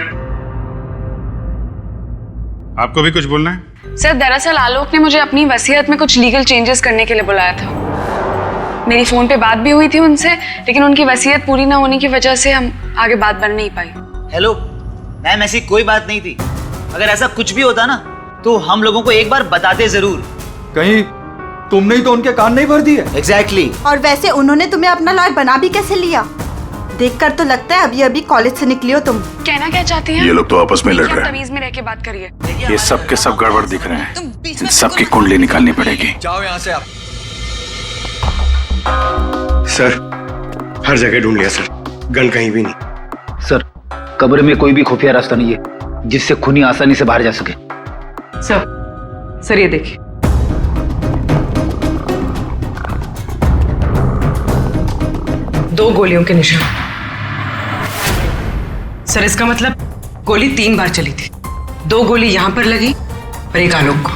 आपको भी कुछ बोलना है? सर दरअसल आलोक ने मुझे अपनी वसीयत में कुछ लीगल चेंजेस करने के लिए बुलाया था। मेरी फोन पे बात भी हुई थी उनसे, लेकिन उनकी वसीयत पूरी ना होने की वजह से हम आगे बात बढ़ नहीं पाई। हेलो मैम, ऐसी कोई बात नहीं थी। अगर ऐसा कुछ भी होता ना तो हम लोगों को एक बार बताते जरूर। कहीं तुमने ही तो उनके कान नहीं भर दिए? एग्जैक्टली। और वैसे उन्होंने तुम्हें अपना लॉयर बना भी कैसे लिया? देखकर तो लगता है अभी अभी कॉलेज से निकली हो तुम। कहना क्या चाहती हैं? ये लोग तो आपस में लड़ रहे हैं। तमीज में रह के बात करिए। ये सब के सब गड़बड़ दिख रहे हैं। इन सबकी कुंडली निकालनी पड़ेगी। जाओ यहाँ से आप। सर हर जगह ढूंढ लिया सर, गन कहीं भी नहीं। सर कमरे में कोई भी खुफिया रास्ता नहीं है जिससे खूनी आसानी से बाहर जा सके। सर ये देखिए। दो गोलियों के निशान। सर इसका मतलब गोली 3 बार चली थी। 2 गोली यहां पर लगी और एक आलोक को।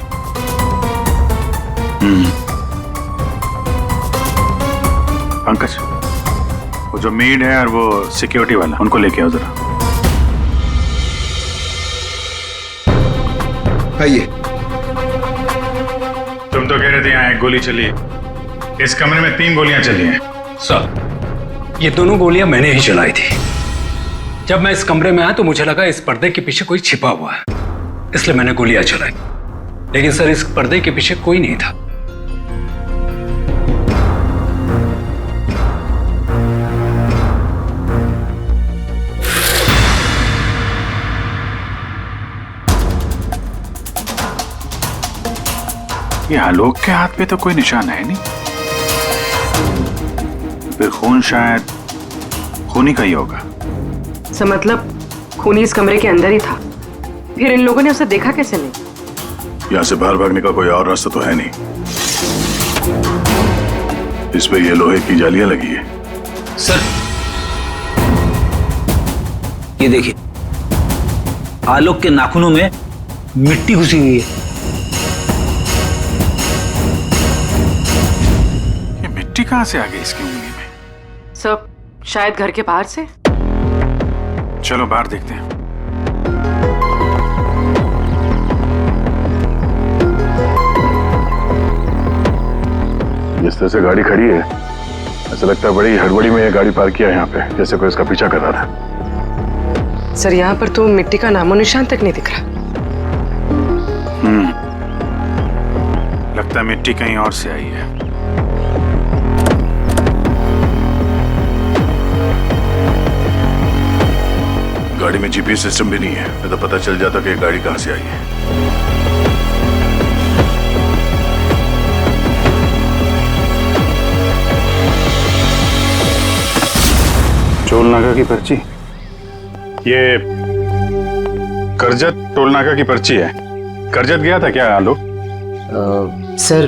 पंकज, वो जो मेड है और वो सिक्योरिटी वाला, उनको लेके आओ जरा। आइए। तुम तो कह रहे थे यहाँ एक गोली चली, इस कमरे में 3 गोलियां चली हैं। सर ये दोनों गोलियां मैंने ही चलाई थी। जब मैं इस कमरे में आया तो मुझे लगा इस पर्दे के पीछे कोई छिपा हुआ है, इसलिए मैंने गोलियां चलाई। लेकिन सर इस पर्दे के पीछे कोई नहीं था। ये आलोक के हाथ पे तो कोई निशान है नहीं, फिर खून शायद खूनी का ही होगा। सर मतलब खूनी इस कमरे के अंदर ही था, फिर इन लोगों ने उसे देखा कैसे नहीं? यहाँ से बाहर भागने का कोई और रास्ता तो है नहीं। इस पे ये लोहे की जालियां लगी है। सर ये देखिए, आलोक के नाखूनों में मिट्टी घुसी हुई है। ये मिट्टी कहां से आ गई इसकी उंगली में? सर शायद घर के बाहर से। चलो बाहर देखते हैं। जिस तरह से गाड़ी खड़ी है, ऐसा लगता है बड़ी हड़बड़ी में ये गाड़ी पार्क किया यहाँ पे, जैसे कोई इसका पीछा कर रहा था। सर यहाँ पर तो मिट्टी का नामो निशान तक नहीं दिख रहा। लगता है मिट्टी कहीं और से आई है। गाड़ी में जीपीएस सिस्टम भी नहीं है, नहीं तो पता चल जाता कि ये गाड़ी कहां से आई है। टोल नाका की पर्ची, ये करजत टोल नाका की पर्ची है। करजत गया था क्या आलोक? सर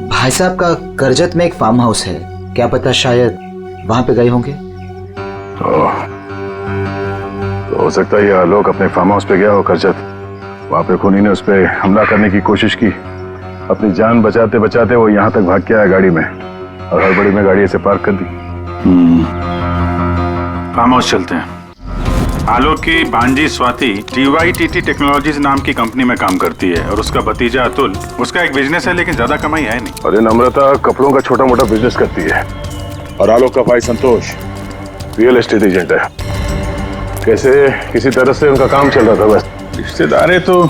भाई साहब का करजत में एक फार्म हाउस है, क्या पता शायद वहां पे गए होंगे। तो हो सकता है ये आलोक अपने फार्म हाउस पे गया हो करजत। वहां पे खूनी ने उस पर हमला करने की कोशिश की। अपनी जान बचाते बचाते वो यहाँ तक भाग के आया गाड़ी में और हड़बड़ी में गाड़ी ऐसे पार्क कर दी। फार्म हाउस चलते हैं। आलोक की भांजी स्वाति TYTT टेक्नोलॉजीज नाम की कंपनी में काम करती है और उसका भतीजा अतुल, उसका एक बिजनेस है लेकिन ज्यादा कमाई है नहीं। अरे नम्रता कपड़ों का छोटा मोटा बिजनेस करती है और आलोक का भाई संतोष रियल एस्टेट एजेंट है। कैसे किसी तरह से उनका काम चल रहा था बस। रिश्तेदार तो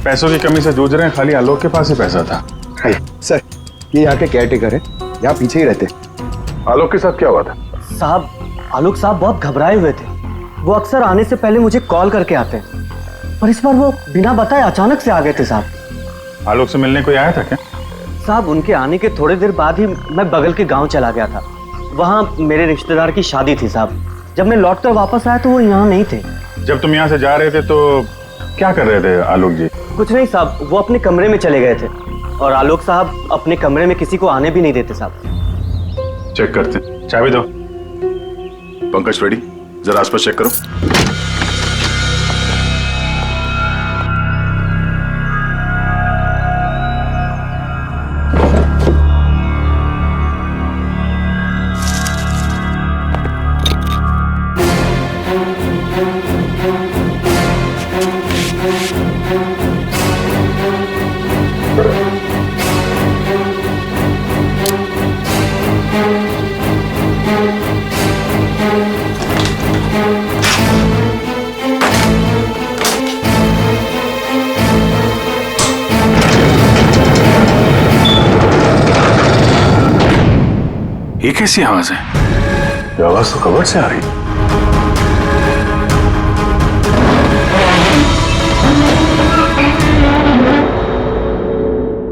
पैसों की कमी से जूझ रहे हैं, खाली आलोक के पास ही पैसा था। सर ये यहाँ के केयरटेकर है, यहाँ पीछे ही रहते। आलोक के साथ क्या हुआ था? साहब आलोक साहब बहुत घबराए हुए थे। वो अक्सर आने से पहले मुझे कॉल करके आते हैं, पर इस बार वो बिना बताए अचानक से आ गए थे साहब। आलोक से मिलने कोई आया था क्या? साहब उनके आने के थोड़ी देर बाद ही मैं बगल के गांव चला गया था। वहाँ मेरे रिश्तेदार की शादी थी साहब। जब मैं लौटकर वापस आया तो वो यहाँ नहीं थे। जब तुम यहाँ से जा रहे थे तो क्या कर रहे थे आलोक जी? कुछ नहीं साहब, वो अपने कमरे में चले गए थे और आलोक साहब अपने कमरे में किसी को आने भी नहीं देते साहब। चेक करते, चाबी दो। पंकज रेडी, जरा आसपास चेक करो। ये कैसी आवाज है? ये आवाज तो कबर्ड से आ रही।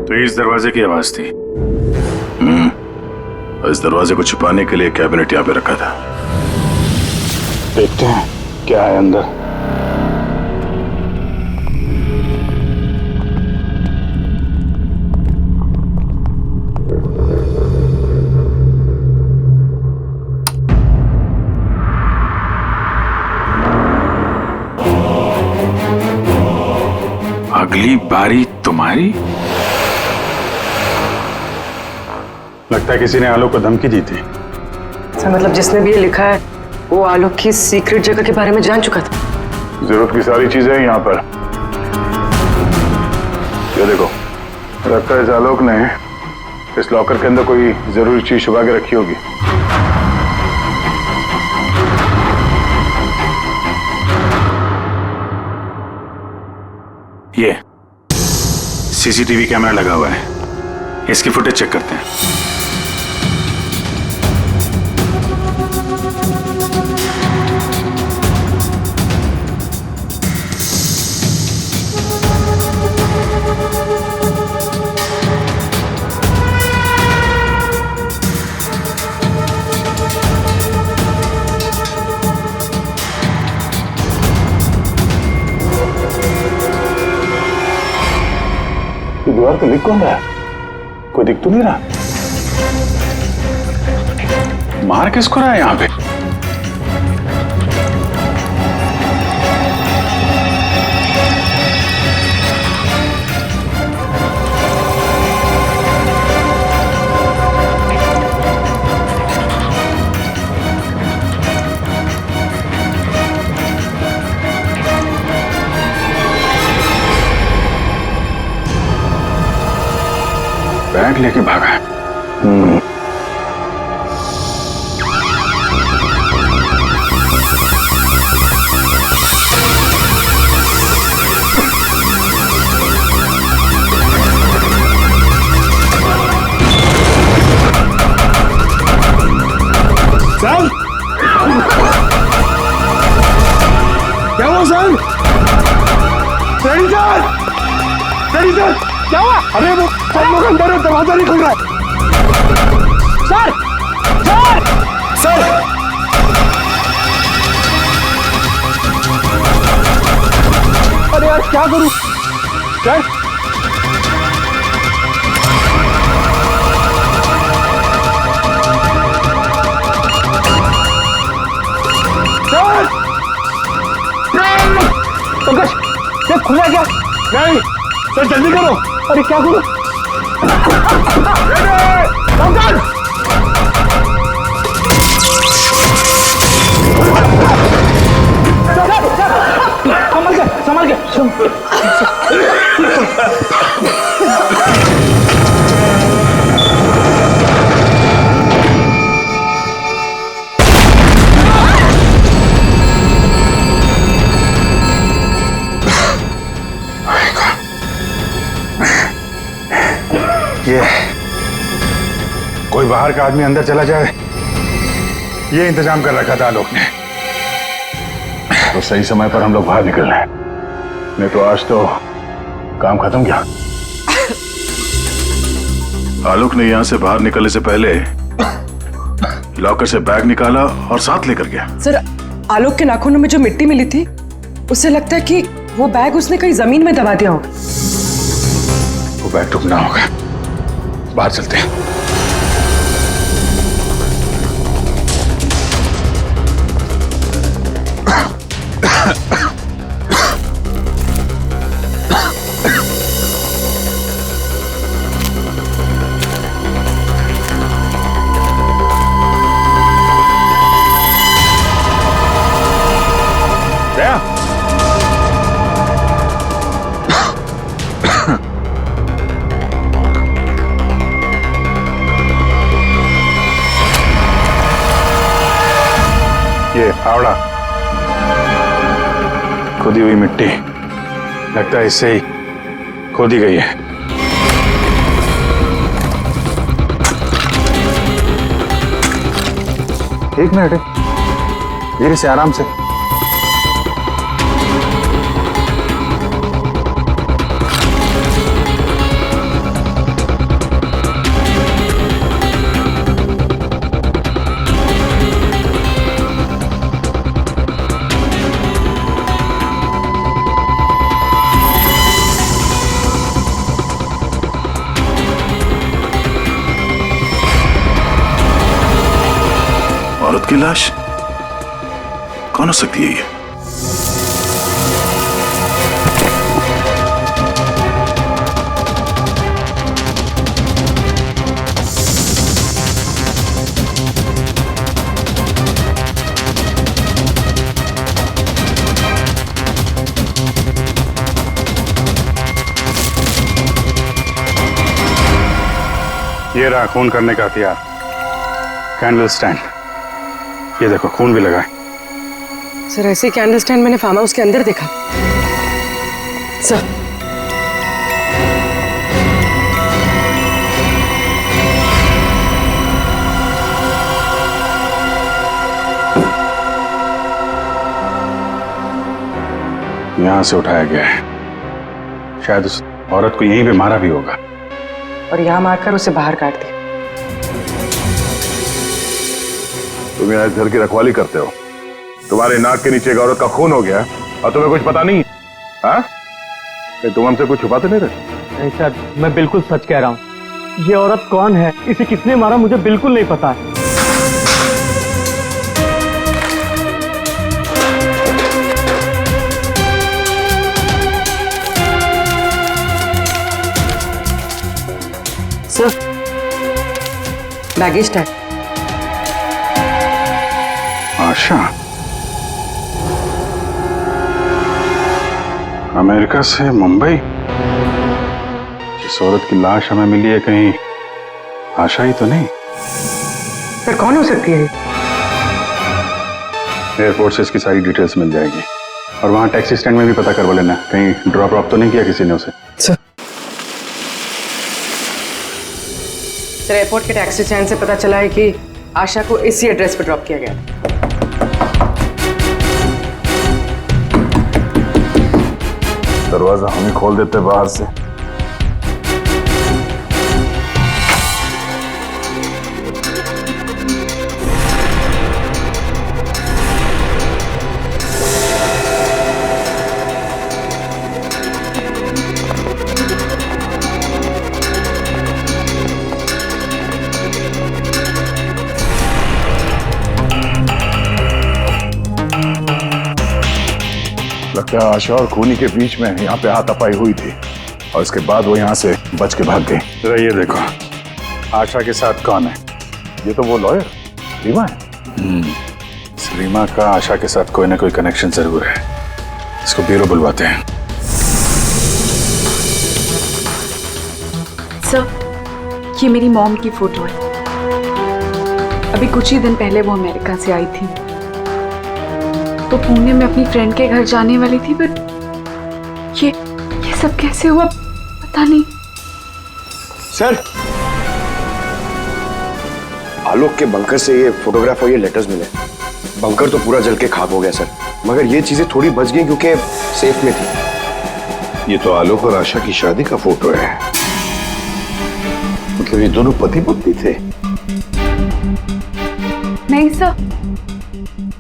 तो इस दरवाजे की आवाज थी। इस दरवाजे को छुपाने के लिए कैबिनेट यहाँ पे रखा था। देखते हैं क्या है अंदर। अगली बारी तुम्हारी। लगता है किसी ने आलोक को धमकी दी थी। सर मतलब जिसने भी ये लिखा है वो आलोक की सीक्रेट जगह के बारे में जान चुका था। जरूरत की सारी चीजें हैं यहाँ पर। ये देखो, लगता है इस आलोक ने इस लॉकर के अंदर कोई जरूरी चीज छुपा के रखी होगी। ये CCTV कैमरा लगा हुआ है, इसकी फुटेज चेक करते हैं। दीवार पे लिख कौन रहा है? कोई दिख तो नहीं रहा। मार किसको रहा है यहाँ पे? बैग लेके भागा है। सर क्या हुआ सर? सर क्या हुआ? अरे वो सब लोग अंदर है, दरवाजा नहीं खुल रहा है। सर सर सर अरे यार क्या करूं सर? पंकज ये खुला क्या? नहीं सर, जल्दी करो। अरे क्या करो? पंकज! संभल के ये कोई बाहर का आदमी अंदर चला जाए, ये इंतजाम कर रखा था आलोक ने। तो सही समय पर हम लोग बाहर निकल रहे हैं, नहीं तो आज तो काम खत्म गया। आलोक ने यहां से बाहर निकलने से पहले लॉकर से बैग निकाला और साथ लेकर गया। सर, आलोक के नाखूनों में जो मिट्टी मिली थी, उससे लगता है कि वो बैग उसने कहीं जमीन में दबा दिया होगा। वो बैग टूटना होगा, बाहर चलते हैं। ये फावड़ा, खोदी हुई मिट्टी, लगता है इससे ही खोदी गई है। एक मिनट, धीरे से, आराम से। औरत की लाश कौन हो सकती है ये? ये रहा खून करने का हथियार, कैंडल स्टैंड। ये देखो, खून भी लगा है। सर, ऐसे कैंडल स्टैंड मैंने फार्म हाउस के अंदर देखा। सर, यहां से उठाया गया है, शायद उस औरत को यहीं पे मारा भी होगा और यहाँ मारकर उसे बाहर काट दिया। तुम यहाँ इस घर की रखवाली करते हो, तुम्हारे नाक के नीचे एक औरत का खून हो गया और तुम्हें कुछ पता नहीं? हाँ, तुम हमसे कुछ छुपाते नहीं रहे? नहीं सर, मैं बिल्कुल सच कह रहा हूँ। ये औरत कौन है, इसे किसने मारा, मुझे बिल्कुल नहीं पता है। Sir, baggage tag. Asha, America से मुंबई। जिस औरत की लाश हमें मिली है, कहीं आशा ही तो नहीं? सर, कौन हो सकती है? एयरपोर्ट से इसकी सारी डिटेल्स मिल जाएगी और वहां टैक्सी स्टैंड में भी पता करवा लेना, कहीं ड्रॉप ऑफ तो नहीं किया किसी ने उसे। सर, एयरपोर्ट के टैक्सी स्टैंड से पता चला है कि आशा को इसी एड्रेस पर ड्रॉप किया गया। दरवाजा हम ही खोल देते बाहर से। लगता है आशा और खूनी के बीच में यहाँ पे हाथापाई हुई थी और इसके बाद वो यहाँ से बच के भाग गई। जरा ये देखो, आशा के साथ कौन है? ये तो वो लॉयर रीमा है। रीमा का आशा के साथ कोई ना कोई कनेक्शन जरूर है। इसको ब्यूरो बुलवाते हैं। सर, ये मेरी मॉम की फोटो है। अभी कुछ ही दिन पहले वो अमेरिका से आई थी, तो पुणे में अपनी फ्रेंड के घर जाने वाली थी, बट ये सब कैसे हुआ पता नहीं। सर, आलोक के बंकर से ये फोटोग्राफ और ये लेटर्स मिले। बंकर तो पूरा जल के खाक हो गया सर, मगर ये चीजें थोड़ी बच गई क्योंकि सेफ में थी। ये तो आलोक और आशा की शादी का फोटो है। मतलब ये दोनों पति पत्नी थे? नहीं सर,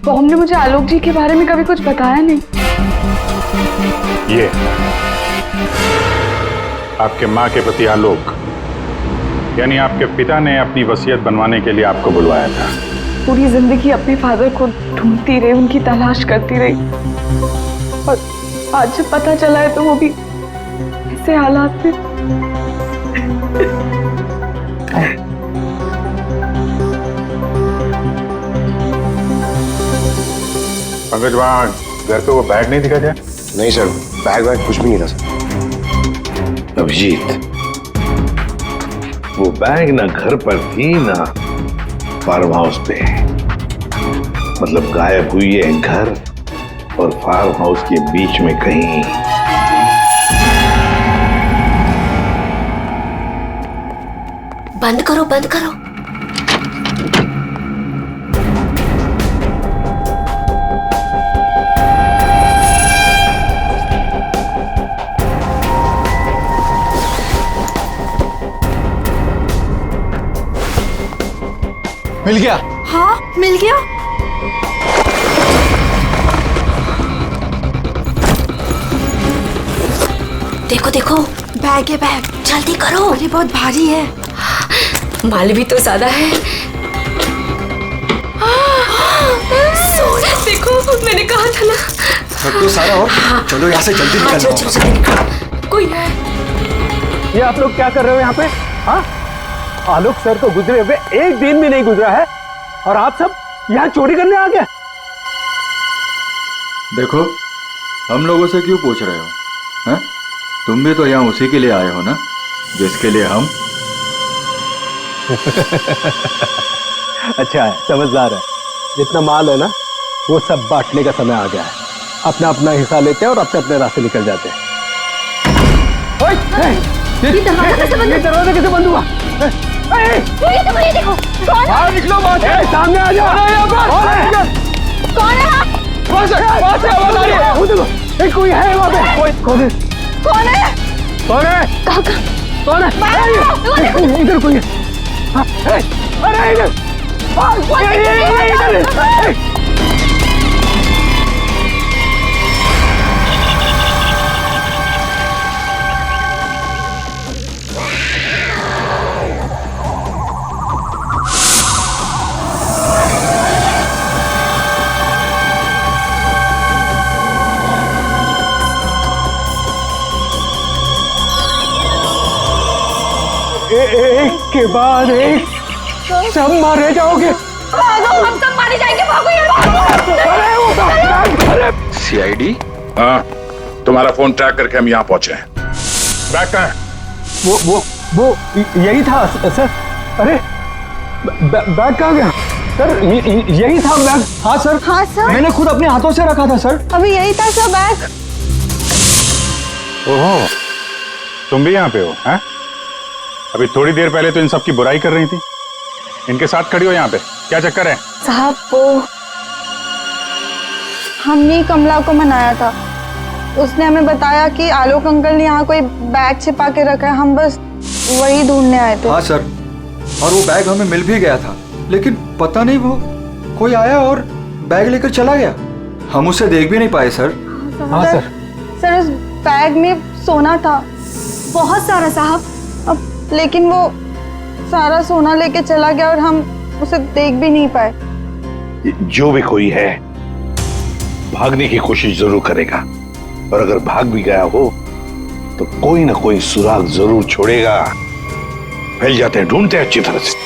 बॉम ने मुझे आलोक जी के बारे में कभी कुछ बताया नहीं। ये आपके माँ के प्रति आलोक, यानी आपके पिता ने अपनी वसीयत बनवाने के लिए आपको बुलवाया था। पूरी जिंदगी अपने फादर को ढूंढती रही, उनकी तलाश करती रही, और आज जब पता चला है तो वो भी ऐसे हालात में। पंकज, वहाँ घर पे वो बैग नहीं दिखा क्या? नहीं सर, बैग कुछ भी नहीं था सर। अभिजीत, वो बैग ना घर पर थी ना फार्म हाउस पे। मतलब गायब हुई है घर और फार्म हाउस के बीच में कहीं। बंद करो, बंद करो। मिल गया? हाँ, मिल गया। देखो देखो, बैग है बैग, जल्दी करो। अरे बहुत भारी है, माल भी तो ज्यादा है। देखो, मैंने कहा था ना। तो सारा हो, चलो यहाँ से जल्दी निकलो। कोई है? ये आप लोग क्या कर रहे हो यहाँ पे? हाँ, आलोक सर तो गुजरे हुए एक दिन भी नहीं गुजरा है और आप सब यहाँ चोरी करने आ गए। देखो, हम लोगों से क्यों पूछ रहे हो? हैं? तुम भी तो यहाँ उसी के लिए आए हो ना, जिसके लिए हम। अच्छा है, समझदार है। जितना माल है ना, वो सब बांटने का समय आ गया है। अपना अपना हिस्सा लेते हैं और अपने अपने रास्ते निकल जाते हैं। ये दरवाजा कैसे बंद हुआ? ये देखो, बाहर निकलो, सामने आ जाओ। कौन है? कोई है वहाँ पे? कौन है? कौन है? कौन है? कौन है? इधर कोई है। अरे इधर, एक के बाद एक सब मारे जाओगे। भागो, हम सब मारे जाएंगे। भागो यार। सीआईडी? हाँ, तुम्हारा फोन ट्रैक करके हम यहाँ पहुंचे हैं। बैग कहाँ है? वो यही था सर। अरे बैग कहाँ गया सर? यही था बैग। हाँ सर। हाँ सर, मैंने खुद अपने हाथों से रखा था सर। अभी यही था सर बैग। ओहो, तुम भी यहाँ पे हो? हैं? अभी थोड़ी देर पहले तो इन सब की बुराई कर रही थी, इनके साथ खड़ी हो यहाँ पे, क्या चक्कर है? साहब, वो हमने कमला को मनाया था। उसने हमें बताया कि आलोक अंकल ने यहाँ कोई बैग छिपा के रखा है। हम बस वही ढूंढने आए थे। हाँ सर, और वो बैग हमें मिल भी गया था, लेकिन पता नहीं वो कोई आया और बैग लेकर चला गया। हम उसे देख भी नहीं पाए सर। हाँ सर। सर, उस बैग में सोना था, बहुत सारा साहब। अब लेकिन वो सारा सोना लेके चला गया और हम उसे देख भी नहीं पाए। जो भी कोई है, भागने की कोशिश जरूर करेगा, और अगर भाग भी गया हो तो कोई ना कोई सुराग जरूर छोड़ेगा। फैल जाते हैं, ढूंढते हैं अच्छी तरह से।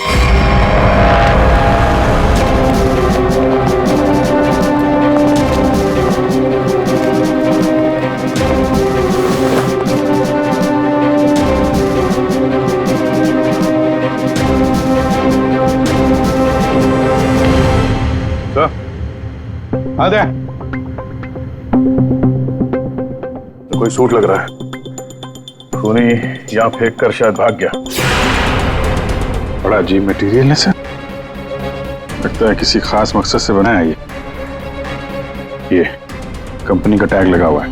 आ दे। तो कोई सूट लग रहा है, खूनी यहाँ फेंक कर शायद भाग गया। बड़ा अजीब मटेरियल है सर, लगता है किसी खास मकसद से बना है ये कंपनी का टैग लगा हुआ है,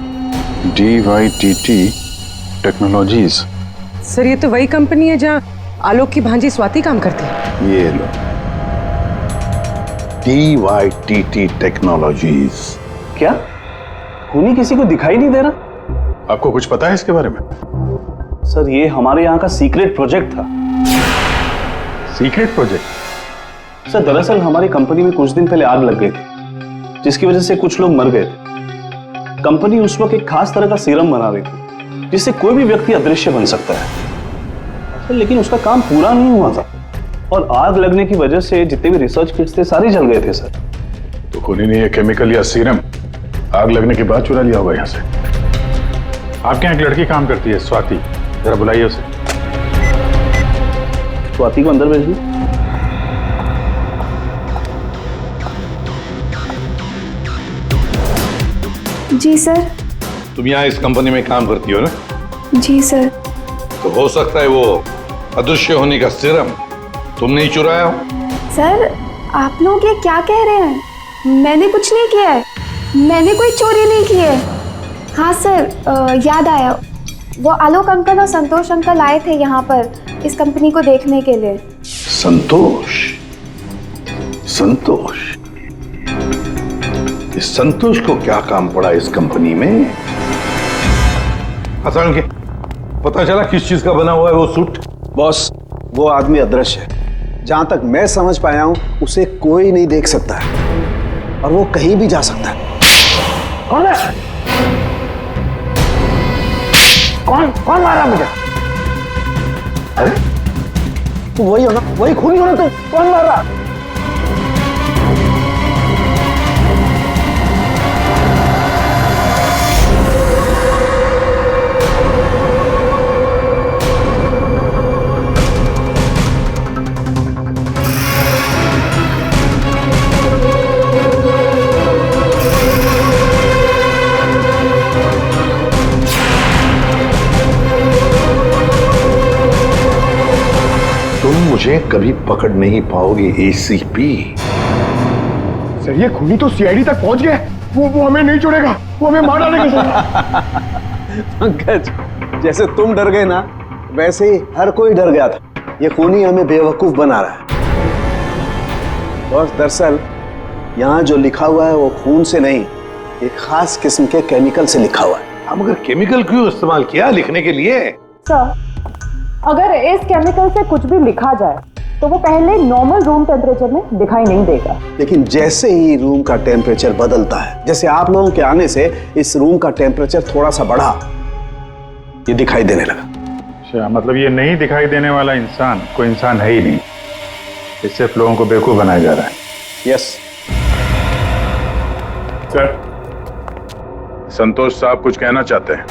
DYTT टेक्नोलॉजीज। सर ये तो वही कंपनी है जहाँ आलोक की भांजी स्वाति काम करती है। ये लो, DYTT टेक्नोलॉजीज। क्या खूनी किसी को दिखाई नहीं दे रहा? आपको कुछ पता है इसके बारे में? सर ये हमारे यहाँ का सीक्रेट प्रोजेक्ट था। Secret project? सर दरअसल हमारी कंपनी में कुछ दिन पहले आग लग गई थी, जिसकी वजह से कुछ लोग मर गए थे। कंपनी उस वक्त एक खास तरह का सीरम बना रही थी, जिससे कोई भी व्यक्ति अदृश्य बन सकता है। सर लेकिन उसका काम पूरा नहीं हुआ था, और आग लगने की वजह से जितने भी रिसर्च किट्स थे सारे जल गए थे सर। तो खूनी ने ये केमिकल या सीरम आग लगने के बाद चुरा लिया होगा यहाँ से। आपके यहाँ एक लड़की काम करती है, स्वाति, जरा बुलाइए उसे। स्वाति को अंदर भेजिए। जी सर। तुम यहाँ इस कंपनी में काम करती हो ना? जी सर। तो हो सकता है वो अदृश्य होने का सीरम तुमने ही चुराया हो। सर आप लोग ये क्या कह रहे हैं? मैंने कुछ नहीं किया है, मैंने कोई चोरी नहीं की है। हाँ सर याद आया, वो आलोक अंकल और संतोष अंकल आए थे यहाँ पर इस कंपनी को देखने के लिए। संतोष? संतोष? इस संतोष को क्या काम पड़ा इस कंपनी में? असल के पता चला किस चीज का बना हुआ है वो सूट? बॉस वो आदमी अदृश्य है, जहां तक मैं समझ पाया हूं उसे कोई नहीं देख सकता है, और वो कहीं भी जा सकता है। कौन है? कौन मारा मुझे? अरे तू वही हो ना, वही खूनी हो ना तू? कौन मार रहा? मुझे कभी पकड़ नहीं पाओगे ACP। सर ये खूनी तो CID तक पहुंच गया। वो हमें नहीं छोड़ेगा, वो हमें मार डालेगा। पंकज जैसे तुम डर गए ना, वैसे ही हर कोई डर गया था। ये खूनी हमें बेवकूफ बना रहा है। और दरअसल यहाँ जो लिखा हुआ है वो खून से नहीं, एक खास किस्म के केमिकल से लिखा हुआ है। हम अगर केमिकल क्यों इस्तेमाल किया लिखने के लिए? सर अगर इस केमिकल से कुछ भी लिखा जाए तो वो पहले नॉर्मल रूम टेम्परेचर में दिखाई नहीं देगा, लेकिन जैसे ही रूम का टेम्परेचर बदलता है, जैसे आप लोगों के आने से इस रूम का टेम्परेचर थोड़ा सा बढ़ा, ये दिखाई देने लगा। अच्छा, मतलब ये नहीं दिखाई देने वाला इंसान कोई इंसान है ही नहीं, इस सिर्फ लोगों को बेवकूफ बनाया जा रहा है। यस सर, संतोष साहब कुछ कहना चाहते हैं।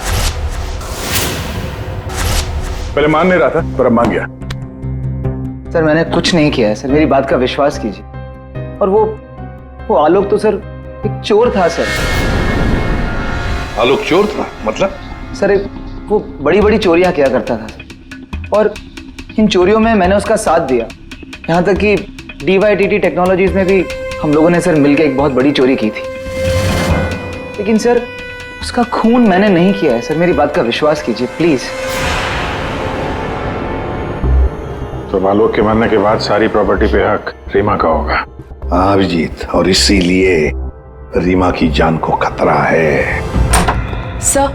पहले मान नहीं रहा था पर अब मान गया। सर मैंने कुछ नहीं किया है सर, मेरी बात का विश्वास कीजिए। और वो आलोक तो सर एक चोर था सर। आलोक चोर था? मतलब? सर वो बड़ी बड़ी चोरियां किया करता था और इन चोरियों में मैंने उसका साथ दिया। यहाँ तक कि DYTT टेक्नोलॉजीज में भी हम लोगों ने सर मिलकर एक बहुत बड़ी चोरी की थी, लेकिन सर उसका खून मैंने नहीं किया है सर, मेरी बात का विश्वास कीजिए प्लीज। तो आलोक के मरने के बाद सारी प्रॉपर्टी पे हक रीमा का होगा। हाँ अभिजीत, और इसीलिए रीमा की जान को खतरा है। सर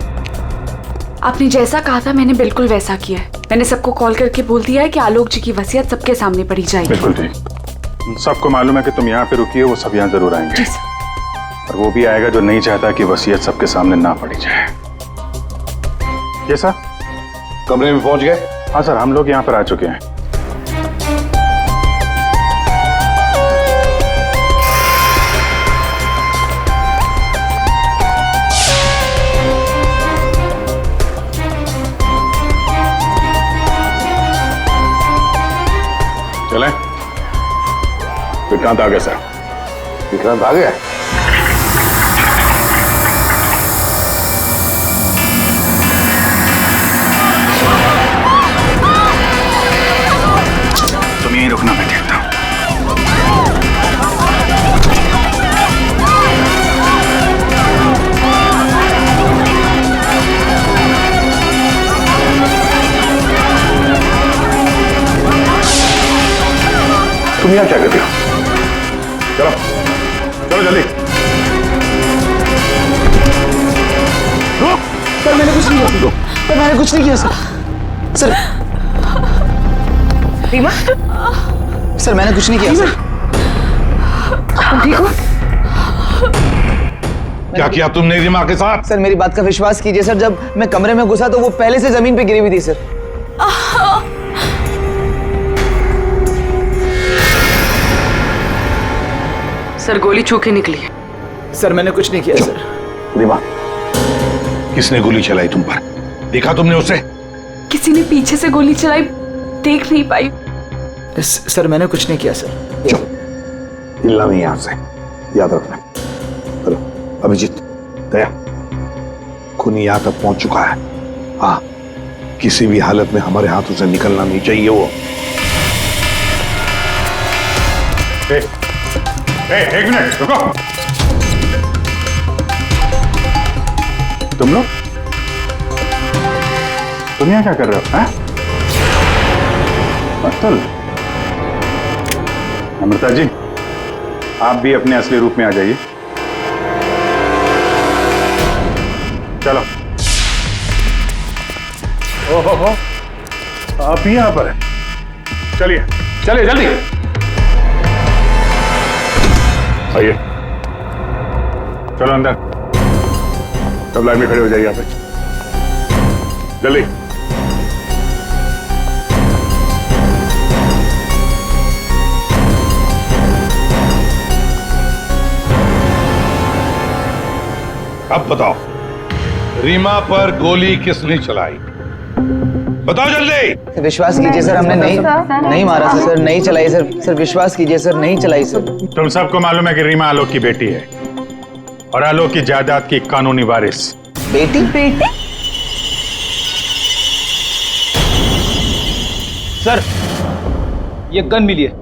आपने जैसा कहा था मैंने बिल्कुल वैसा किया है। मैंने सबको कॉल करके बोल दिया है कि आलोक जी की वसीयत सबके सामने पड़ी जाएगी। बिल्कुल ठीक। सबको मालूम है कि तुम यहाँ पे रुकी हो, वो सब यहाँ जरूर आएंगे। और वो भी आएगा जो नहीं चाहता कि वसीयत सबके सामने ना पड़ी जाए। ये सर, कमरे में पहुंच गए? हाँ सर, हम लोग यहाँ पर आ चुके हैं। चलें? विक्रांत आ गया सर। विक्रांत आ गया? तुम यहीं रुकना, मैं देखता हूं। तुम यहाँ क्या करते हो? चलो चलो जल्दी। सर मैंने कुछ नहीं किया। सर मैंने कुछ नहीं किया सर। सर रीमा, सर मैंने कुछ नहीं किया सर। तुम ठीक हो? क्या किया तुमने रीमा के साथ? सर मेरी बात का विश्वास कीजिए सर, जब मैं कमरे में घुसा तो वो पहले से जमीन पे गिरी हुई थी सर। सर गोली छू के निकली है। सर मैंने कुछ नहीं किया सर। रीमा, किसने गोली चलाई तुम पर? देखा तुमने उसे? किसी ने पीछे से गोली चलाई, देख नहीं पाई। सर मैंने कुछ नहीं किया सर। हिलना नहीं यहां से, याद रखना। हेलो अभिजीत, दया, खूनी यहां तक पहुंच चुका है। हाँ, किसी भी हालत में हमारे हाथों से निकलना नहीं चाहिए वो। एक मिनट रुको। तुम लोग तुम यहाँ क्या कर रहे हो? अतुल, अमृता जी, आप भी अपने असली रूप में आ जाइए। चलो। ओहो, आप भी यहाँ पर हैं। चलिए चलिए जल्दी आइए। चलो अंदर, सब लाइन में खड़े हो जाइए यहाँ पे, जल्दी। अब बताओ, रीमा पर गोली किसने चलाई? बताओ जल्दी। विश्वास कीजिए सर, हमने नहीं मारा सर। नहीं चलाई सर। सर विश्वास कीजिए सर, नहीं चलाई सर। तुम सबको मालूम है कि रीमा आलोक की बेटी है और आलोक की जायदाद की कानूनी वारिस। बेटी? बेटी? सर ये गन मिली है,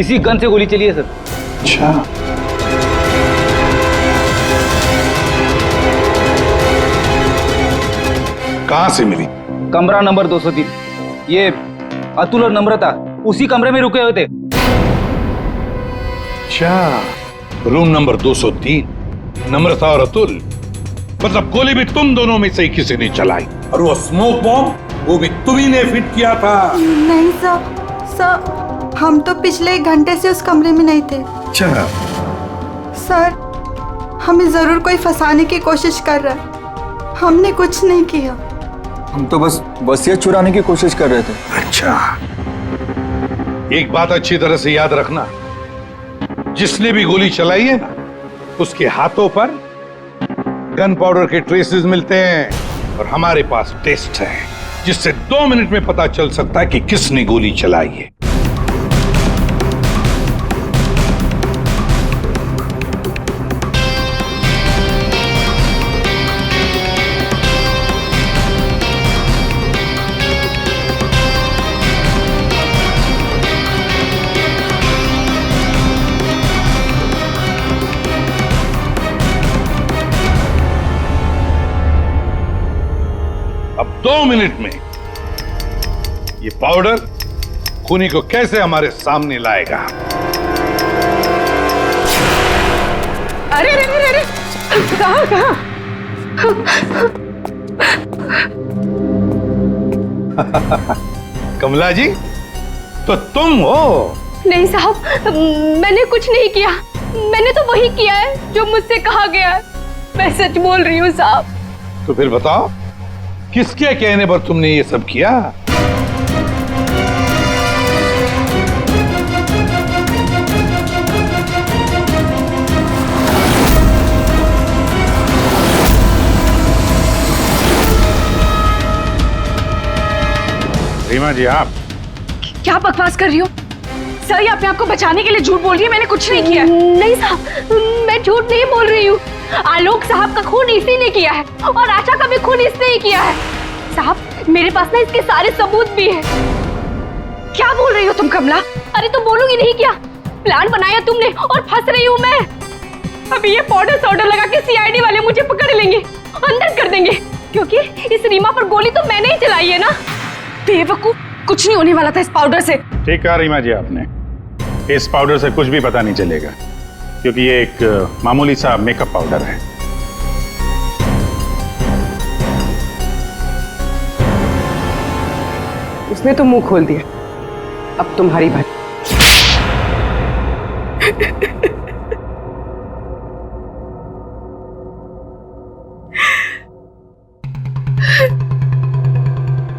इसी गन से गोली चली है सर। अच्छा, कहां से मिली? कमरा नंबर 203। ये अतुल और नम्रता उसी कमरे में रुके हुए थे। अच्छा, रूम नंबर 203, नम्रता और अतुल। मतलब गोली भी तुम दोनों में से ही किसी ने चलाई, और वो स्मोक बॉम्ब वो भी तुम्ही ने फिट किया था। नहीं सर, हम तो पिछले 1 घंटे से उस कमरे में नहीं थे। अच्छा सर, हमें जरूर कोई फंसाने की कोशिश कर रहा है। हमने कुछ नहीं किया। हम तो बस वसीयत चुराने की कोशिश कर रहे थे। अच्छा, एक बात अच्छी तरह से याद रखना, जिसने भी गोली चलाई है ना, उसके हाथों पर गन पाउडर के ट्रेसेस मिलते हैं, और हमारे पास टेस्ट है जिससे 2 मिनट में पता चल सकता है कि किसने गोली चलाई है। अब 2 मिनट में ये पाउडर खूनी को कैसे हमारे सामने लाएगा? अरे अरे अरे अरे, कहाँ कहाँ? कमला जी, तो तुम हो? नहीं साहब, मैंने कुछ नहीं किया। मैंने तो वही किया है जो मुझसे कहा गया है। मैं सच बोल रही हूँ साहब। तो फिर बताओ, किसके कहने पर तुमने ये सब किया? रीमा जी, आप क्या बकवास कर रही हो? सर, ये अपने आप को बचाने के लिए झूठ बोल रही है। मैंने कुछ नहीं किया। नहीं साहब, मैं झूठ नहीं बोल रही हूँ। आलोक साहब का खून इसी ने किया है और आशा का भी खून इसने ही किया है। साहब, मेरे पास ना इसके सारे सबूत भी हैं। क्या बोल रही हो तुम कमला? अरे तो बोलूंगी नहीं क्या? प्लान बनाया तुमने और फंस रही हूँ मैं। अभी ये पाउडर लगा के सीआईडी वाले मुझे पकड़ लेंगे, अंदर कर देंगे, क्योंकि इस रीमा पर गोली तो मैंने ही चलाई है ना। बेवकूफ, कुछ नहीं होने वाला था इस पाउडर से। ठीक कहा रीमा जी आपने, इस पाउडर से कुछ भी पता नहीं चलेगा, क्योंकि ये एक मामूली सा मेकअप पाउडर है। उसने तो मुंह खोल दिया, अब तुम्हारी बात।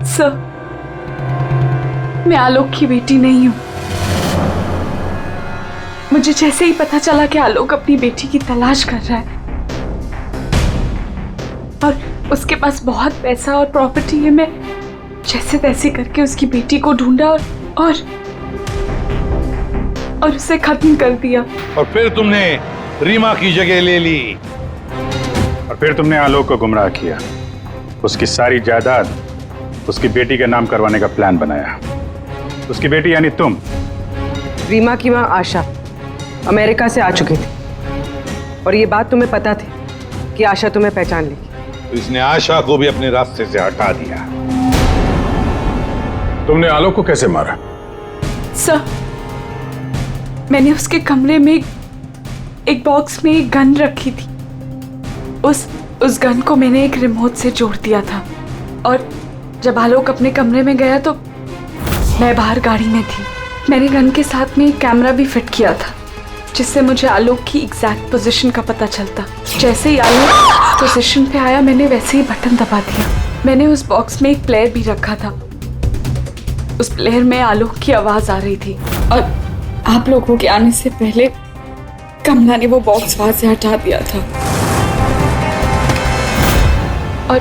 सर, मैं आलोक की बेटी नहीं हूं। मुझे जैसे ही पता चला कि आलोक अपनी बेटी की तलाश कर रहा है और उसके पास बहुत पैसा और प्रॉपर्टी है, मैं जैसे तैसे करके उसकी बेटी को ढूंढा और उसे खत्म कर दिया। और फिर तुमने रीमा की जगह ले ली। और फिर तुमने आलोक को गुमराह किया, उसकी सारी जायदाद उसकी बेटी के नाम करवाने का प्लान बनाया। उसकी बेटी यानी तुम। रीमा की मां आशा अमेरिका से आ चुकी थी और ये बात तुम्हें पता थी कि आशा तुम्हें पहचान लेगी, तो इसने आशा को भी अपने रास्ते से हटा दिया। तुमने आलोक को कैसे मारा? सर, मैंने उसके कमरे में एक बॉक्स में एक गन रखी थी। उस गन को मैंने एक रिमोट से जोड़ दिया था और जब आलोक अपने कमरे में गया तो मैं बाहर गाड़ी में थी। मैंने गन के साथ में एक कैमरा भी फिट किया था, जिससे मुझे आलोक की एग्जैक्ट पोजीशन का पता चलता। जैसे ही आलोक पोजीशन पे आया, मैंने वैसे ही बटन दबा दिया। मैंने उस बॉक्स में एक प्लेयर भी रखा था। उस प्लेयर में आलोक की आवाज आ रही थी और आप लोगों के आने से पहले कमला ने वो बॉक्स वहां से हटा दिया था और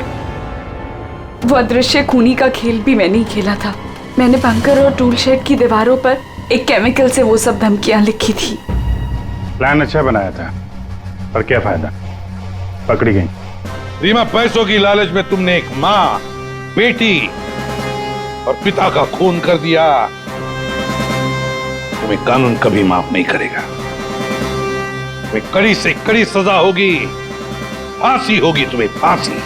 वो अदृश्य खूनी का खेल भी मैंने ही खेला था। मैंने बंकर और टूल शेड की दीवारों पर एक केमिकल से वो सब धमकियां लिखी थी। प्लान अच्छा बनाया था, पर क्या फायदा, पकड़ी गई। रीमा, पैसों की लालच में तुमने एक माँ, बेटी और पिता का खून कर दिया। तुम्हें कानून कभी माफ नहीं करेगा। तुम्हें कड़ी से कड़ी सजा होगी, फांसी होगी तुम्हें, फांसी।